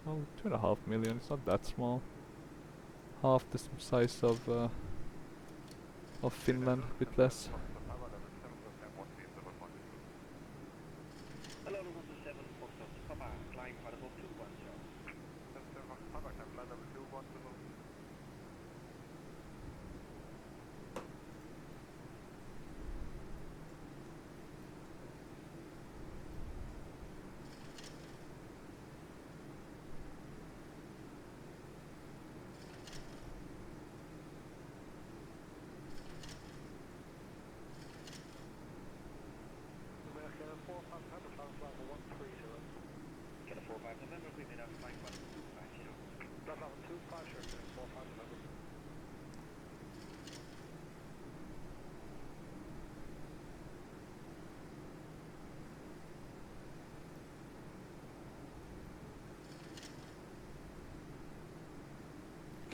well, 2.5 million? It's not that small. Half the size of Finland, a bit less.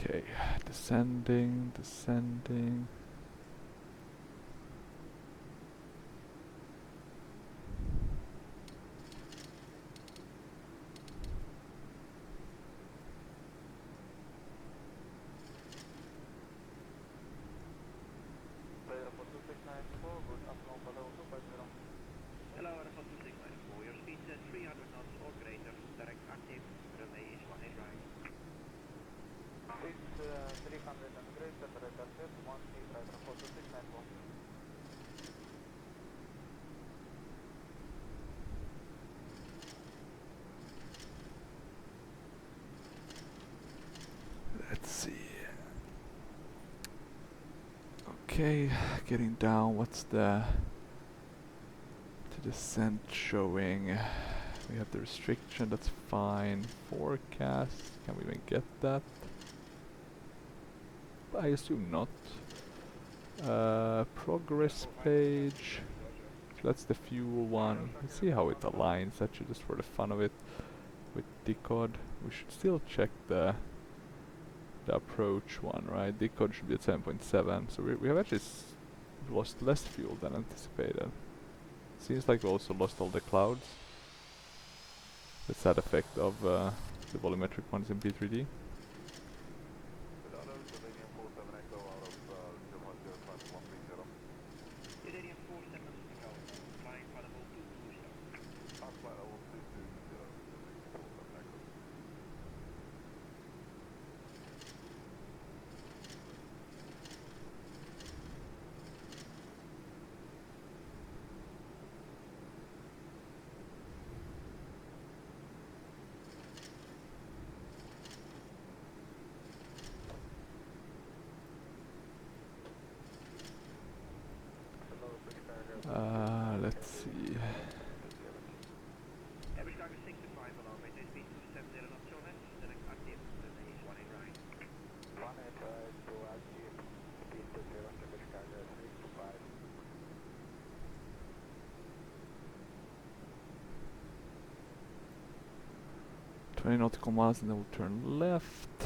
Okay, descending. Let's see. Okay, getting down. What's the descent showing? We have the restriction, that's fine. Forecast, can we even get that? I assume not. Progress page. So that's the fuel one. Let's see how it aligns, actually, just for the fun of it. With decod, we should still check the approach one, right? Decod should be at 7.7, so we have actually lost less fuel than anticipated. Seems like we also lost all the clouds. The sad effect of the volumetric ones in P3D. Let's see. Twenty nautical miles and then we'll turn left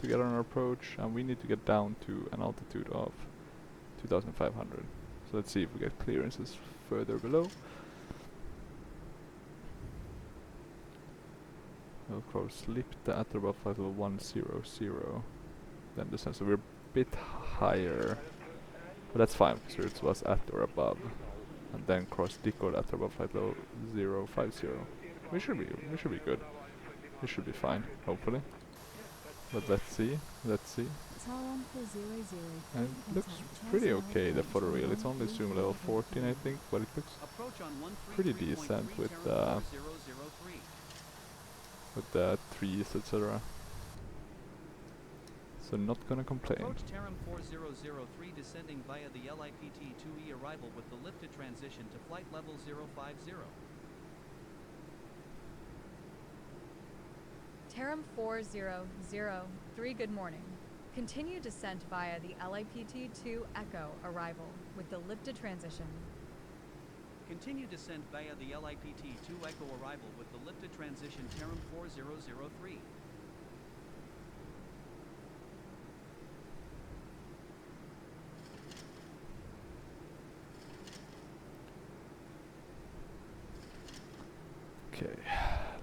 to get on our approach, and we need to get down to an altitude of 2,500. So let's see if we get clearances further below. Velcro slipped at about flight level 100. Then descend, so we're a bit higher, but that's fine because it was at or above. and then cross decode at above flight level 050. We should be good. We should be fine, hopefully. But let's see. Tarom 400. And it looks pretty okay, the photoreal. It's only zoom level 14, I think, but it looks pretty decent with the trees, etc. So not gonna complain. Approach Tarom 4003 descending via the LIPT-2E arrival with the lifted transition to flight level 050. Tarom 4003, good morning. Continue descent via the LIPT-2 Echo arrival with the lifted transition. Continue descent via the LIPT-2 Echo arrival with the lifted transition Tarom 4003. Okay,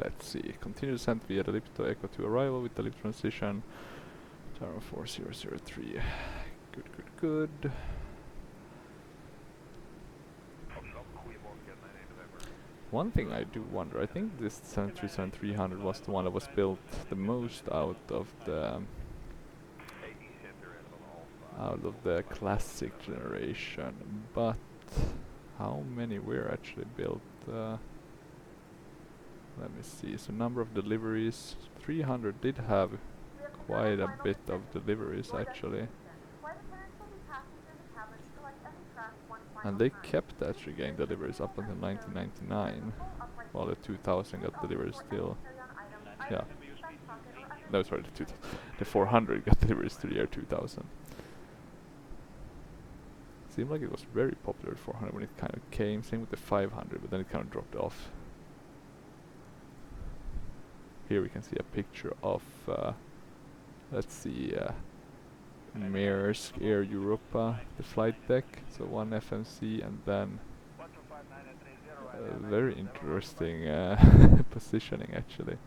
let's see. Continue descent via the lift to Echo to arrival with the lift transition. Tarom 4003. Good. One thing I do wonder, I think this 737-300 was the one that was built the most out of the classic generation, but how many were actually built? Let me see. So number of deliveries, 300 did have quite a bit of deliveries actually. And they kept actually getting deliveries up until 1999, while the 2000 got deliveries still. Yeah. No, sorry, the 400 got deliveries to the year 2000. Seemed like it was very popular, 400, when it kind of came. Same with the 500, but then it kind of dropped off. Here we can see a picture of, let's see, Maersk Air Europa, the flight deck, so one FMC, and then very interesting positioning actually.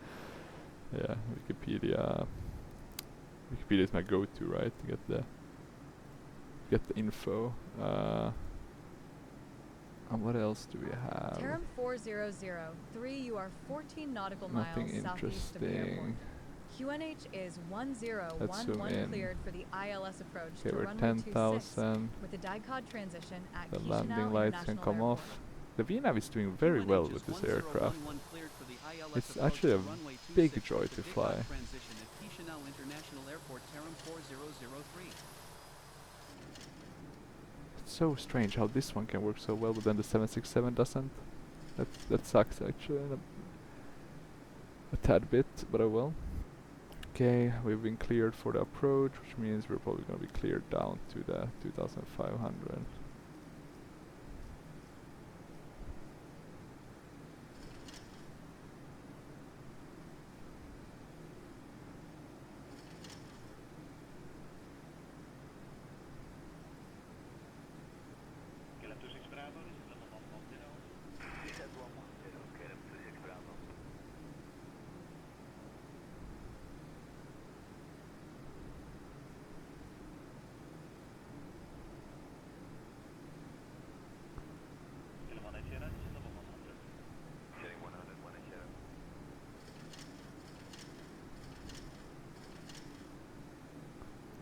Yeah, Wikipedia is my go-to, right, to get the info. And what else do we have? Tarom 4003, you are 14 nautical Nothing miles southeast of the airport. interesting. QNH is 1011 cleared for the ILS approach Okay, to we're runway 26 10,000. with the DICOD transition at The Chisinau landing lights can International come Airport. off. The VNAV is doing very well with this aircraft. It's actually a big joy to fly. It's so strange how this one can work so well, but then the 767 doesn't. That sucks actually, a tad bit, but oh well. Okay, we've been cleared for the approach, which means we're probably going to be cleared down to the 2500.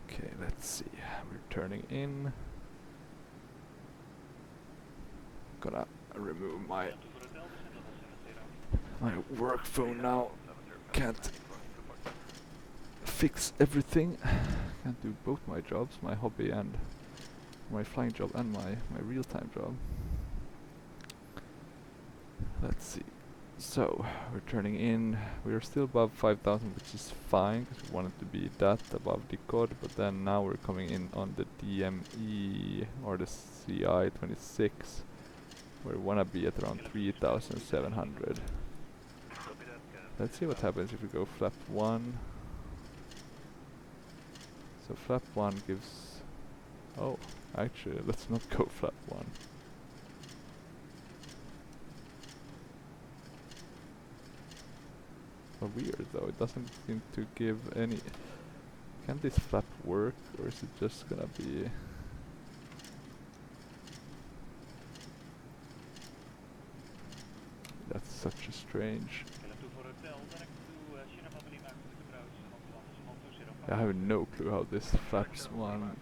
Okay, let's see. We're turning in. Gonna remove my work phone now. Can't fix everything. Can't do both my jobs, my hobby and my flying job and my real-time job. Let's see. So, we're turning in. We're still above 5,000, which is fine, because we wanted to be that above the COD, but then now we're coming in on the DME, or the CI-26, where we want to be at around 3,700. Let's see what happens if we go flap 1. So flap 1 gives... Oh, actually, let's not go flap 1. Weird though, it doesn't seem to give any... Can this flap work, or is it just gonna be... Such a strange. I have no clue how this flaps one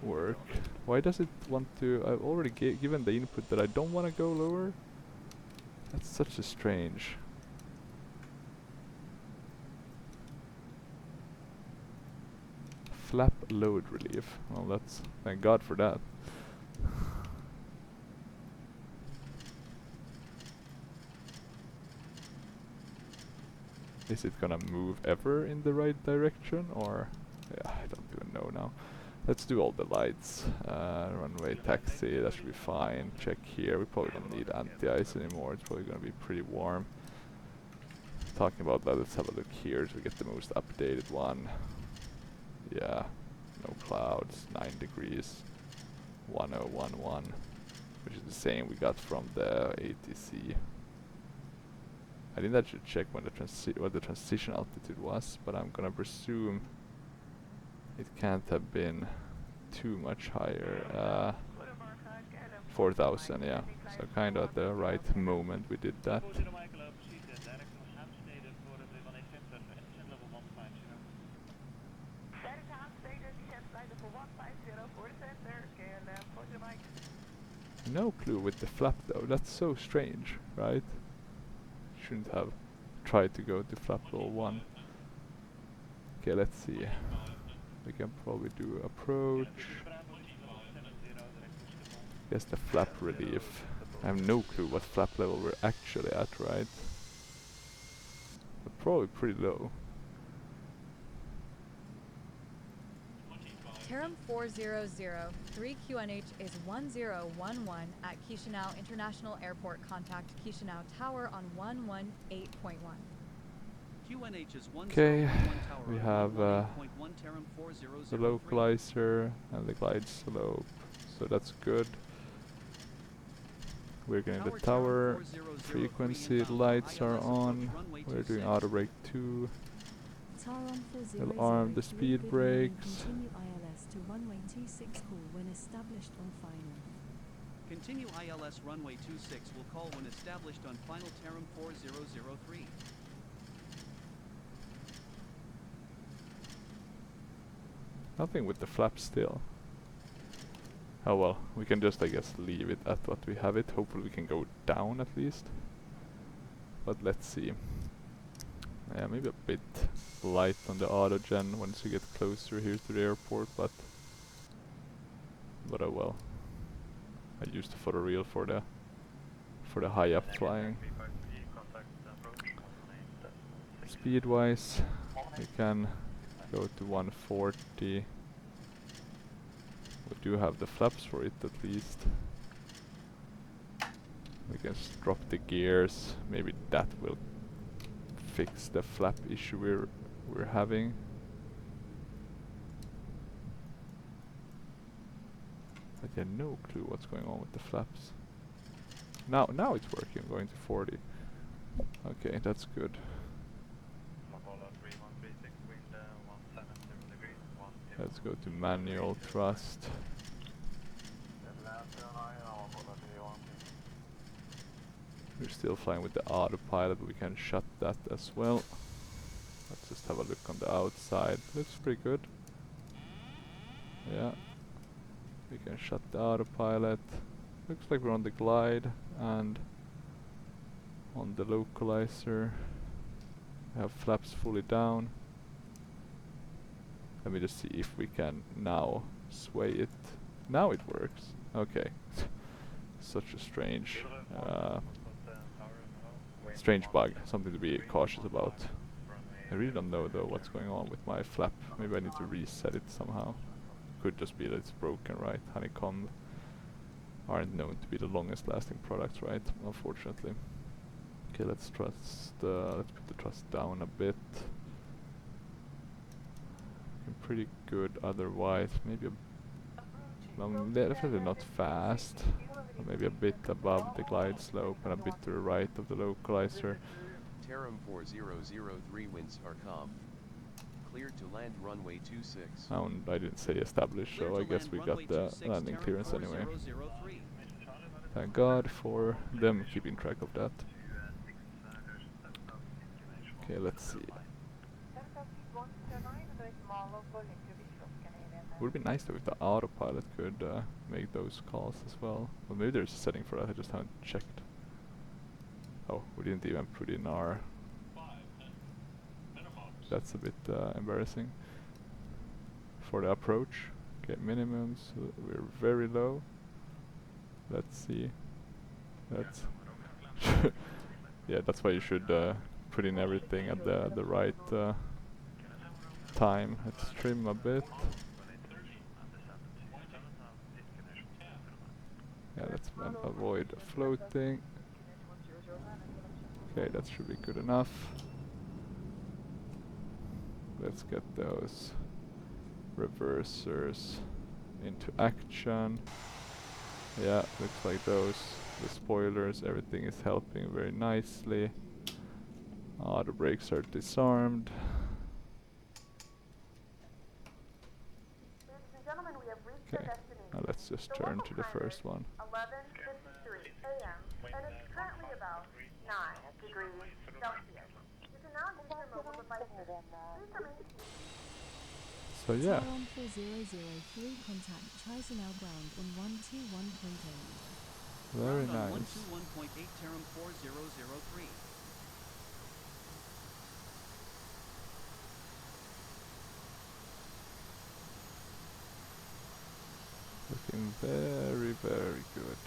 work. Why does it want to? I've already given the input that I don't want to go lower. That's such a strange. Flap load relief. Well, that's thank God for that. Is it gonna move ever in the right direction, or yeah, I don't even know now. Let's do all the lights. Runway taxi, that should be fine. Check here. We probably don't need anti-ice anymore. It's probably gonna be pretty warm. Talking about that, let's have a look here to get the most updated one. Yeah, no clouds, 9 degrees, 1011, which is the same we got from the ATC. I think that should check when what the transition altitude was, but I'm gonna presume it can't have been too much higher. 4,000, yeah. So kind of at the right moment we did that. No clue with the flap though. That's so strange, right? Shouldn't have tried to go to flap level 1. Okay, let's see. We can probably do approach. Guess the flap relief. I have no clue what flap level we're actually at, right? But probably pretty low. Tarom 400, 3QNH is 1011 at Chisinau International Airport. Contact Chisinau Tower on 118.1. QNH is okay, we have the localizer and the glide slope, so that's good. We're getting the tower frequency lights are on. We're doing auto brake 2. We'll arm the speed brakes. Continue ILS to runway 26 call when established on final. Continue ILS runway 26 will call when established on final. Tarom 4003. Nothing with the flaps still. Oh well, we can just I guess leave it at what we have it. Hopefully we can go down at least. But let's see. Yeah, maybe a bit light on the auto gen once you get closer here to the airport, but oh well. I used the photoreal for the high up flying. Speed wise, we can go to 140. We do have the flaps for it at least. We can drop the gears. Maybe that will fix the flap issue we're having. But yeah, no clue what's going on with the flaps. Now it's working. I'm going to 40. Okay, that's good. Let's go to manual thrust. We're still flying with the autopilot, but we can shut that as well. Let's just have a look on the outside. Looks pretty good. Yeah. We can shut the autopilot. Looks like we're on the glide and on the localizer. We have flaps fully down. Let me just see if we can now sway it. Now it works. Okay. Such a strange bug. Something to be cautious about. I really don't know though what's going on with my flap. Maybe I need to reset it somehow. Could just be that it's broken, right? Honeycomb aren't known to be the longest lasting products, right? Unfortunately. Okay, let's put the thrust down a bit. Pretty good otherwise. Maybe definitely not fast. Or maybe a bit above the glide slope and a bit to the right of the localizer. Tarom 4003 winds are calm. Cleared to land runway 26. I didn't say established, so I guess we got the landing clearance anyway. Thank God for them keeping track of that. Okay, let's see. Would be nice though if the autopilot could make those calls as well. Well, maybe there's a setting for that, I just haven't checked. Oh, we didn't even put in our... That's a bit embarrassing. For the approach. Okay, minimums, we're very low. Let's see. That's... yeah, that's why you should put in everything at the right time. Let's trim a bit. Yeah, let's avoid floating. Okay, that should be good enough. Let's get those reversers into action. Yeah, looks like those, the spoilers, everything is helping very nicely. The brakes are disarmed. Ladies and gentlemen, we have reached Okay, our destination. now let's just turn to the first one. 11:53 a.m. and it's currently about 9 degrees Celsius. You can now use your mobile devices. Please remain seated. So yeah. Tarom 4003 contact Chisenau ground in 121.8. Very Ground on nice. 121.8 Tarom 4003. Looking very, very good.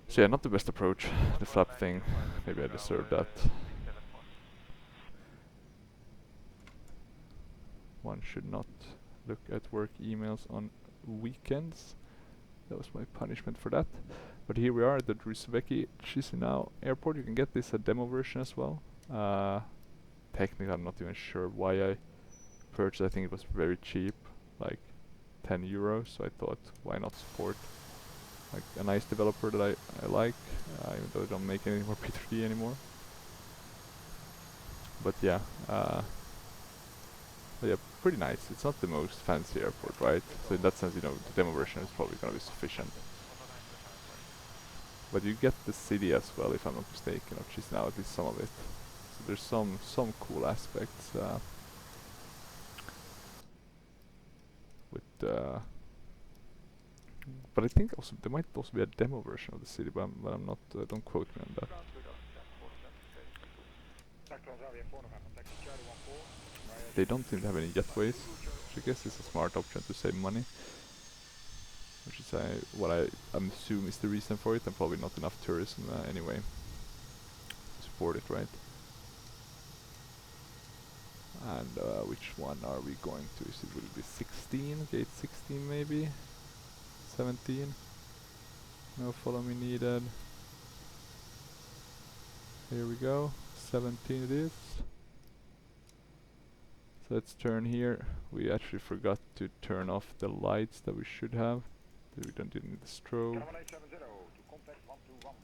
So yeah, not the best approach, the flap thing. Maybe I deserve that. One should not look at work emails on weekends. That was my punishment for that. But here we are at the Druzheveki Chisinau airport. You can get this a demo version as well. Technically I'm not even sure why I purchased. I think it was very cheap, like 10 euros. So I thought, why not support like a nice developer that I like, even though they don't make any more P3D anymore. But yeah, pretty nice. It's not the most fancy airport, right? So in that sense, you know, the demo version is probably gonna be sufficient. But you get the city as well, if I'm not mistaken, of Chisinau, at least some of it. So there's some cool aspects with but I think also there might also be a demo version of the city, but I'm not. Don't quote me on that. They don't seem to have any jetways, which I guess is a smart option to save money. Which is what I assume is the reason for it, and probably not enough tourism anyway to support it, right? And which one are we going to? Will it be 16? Gate 16 maybe? 17? No follow me needed. Here we go. 17 it is. So let's turn here. We actually forgot to turn off the lights that we should have. We didn't need the strobe.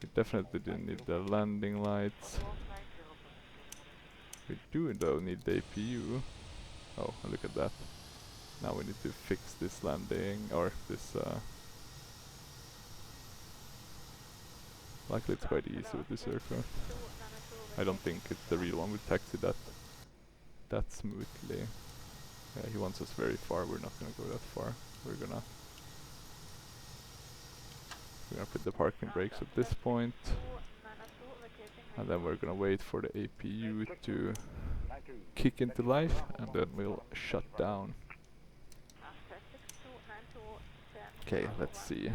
We definitely didn't need the landing lights. We do though need the APU. Oh, look at that. Now we need to fix this landing, or this luckily it's quite easy with this aircraft. I don't think it's the real one with taxi that smoothly. Yeah, he wants us very far. We're not gonna go that far. We're gonna put the parking brakes at this point, and then we're gonna wait for the APU to kick into life, and then we'll shut down. Okay, let's see.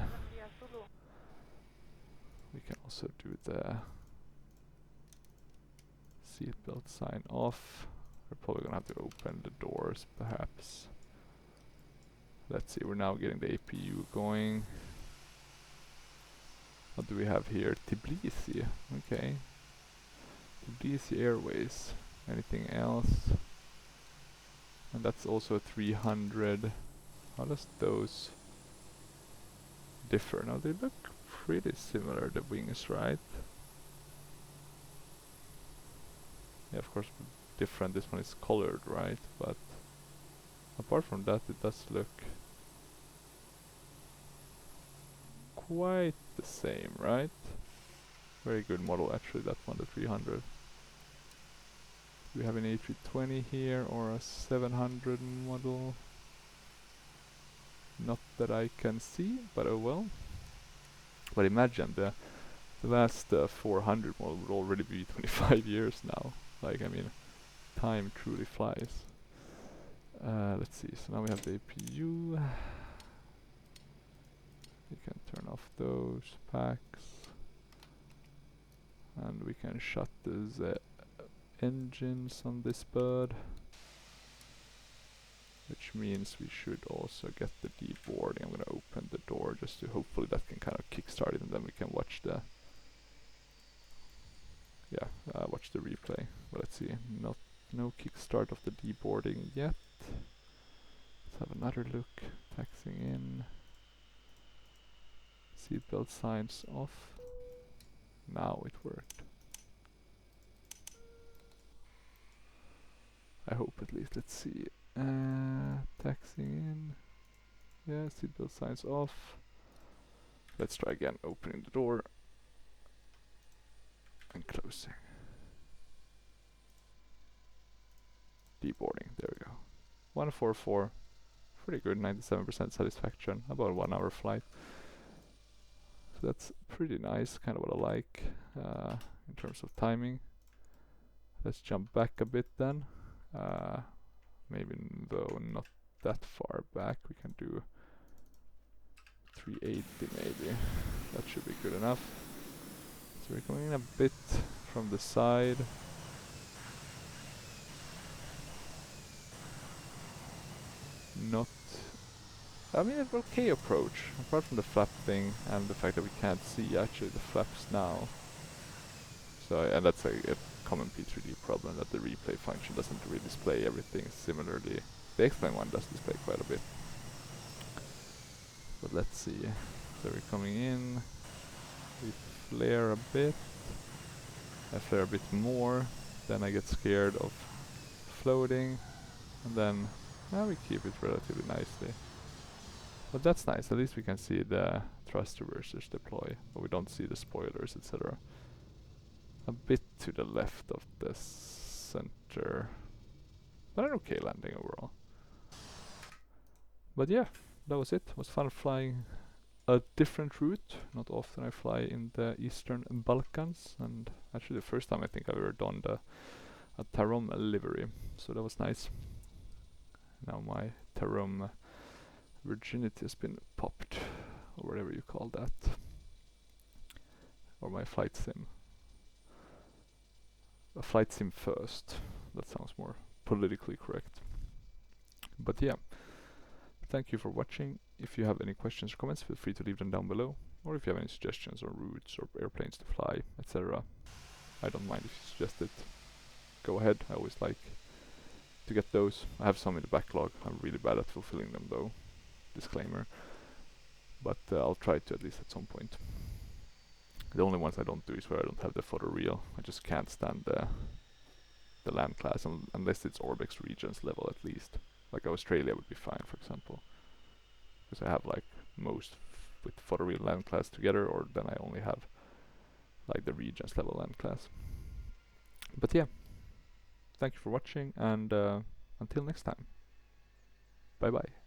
We can also do the seatbelt sign off. We're probably gonna have to open the doors, perhaps. Let's see, we're now getting the APU going. What do we have here? Tbilisi, okay. Tbilisi Airways. Anything else? And that's also 300. How does those differ? Now they look pretty similar, the wings, right? Yeah, of course, different. This one is colored, right? But apart from that, it does look quite the same, right? Very good model, actually, that one, the 300. Do we have an A320 here or a 700 model? Not that I can see, but oh well. But imagine the last 400 model would already be 25 years now. Like, I mean, time truly flies. Let's see, so now we have the APU. We can turn off those packs. And we can shut the engines on this bird. Which means we should also get the deboarding. I'm gonna open the door just to hopefully that can kind of kickstart it, and then we can watch the watch the replay. But let's see, no kickstart of the deboarding yet. Let's have another look. Taxing in. Seatbelt signs off. Now it worked. I hope at least. Let's see. Taxing in. Yeah, seatbelt signs off. Let's try again, opening the door and closing. Deboarding, there we go. 144, pretty good, 97% satisfaction, about a 1 hour flight. So that's pretty nice, kind of what I like in terms of timing. Let's jump back a bit then. Maybe though not that far back, we can do 380 maybe. That should be good enough. So we're coming in a bit from the side. Not, I mean, an okay approach, apart from the flap thing and the fact that we can't see actually the flaps now. So, and that's a common P3D problem, that the replay function doesn't really display everything similarly. The X-Plane one does display quite a bit. But let's see. So we're coming in, we flare a bit, I flare a bit more, then I get scared of floating, and then we keep it relatively nicely. But that's nice, at least we can see the thrust reversers deploy, but we don't see the spoilers, etc. A bit to the left of the center, but an okay landing overall. But yeah, that was it. It was fun flying a different route. Not often I fly in the Eastern Balkans, and actually the first time I think I've ever done a Tarom livery, so that was nice. Now my Tarom virginity has been popped, or whatever you call that, or my flight sim. A flight sim first, that sounds more politically correct. But yeah, thank you for watching. If you have any questions or comments, feel free to leave them down below, or if you have any suggestions on routes or airplanes to fly, etc. I don't mind if you suggest it. Go ahead, I always like to get those. I have some in the backlog. I'm really bad at fulfilling them though, disclaimer, but I'll try to at least at some point. The only ones I don't do is where I don't have the photo reel. I just can't stand the land class unless it's Orbex regions level at least. Like Australia would be fine, for example, because I have like most with photo reel land class together, or then I only have like the regions level land class. But yeah, thank you for watching, and until next time, bye bye.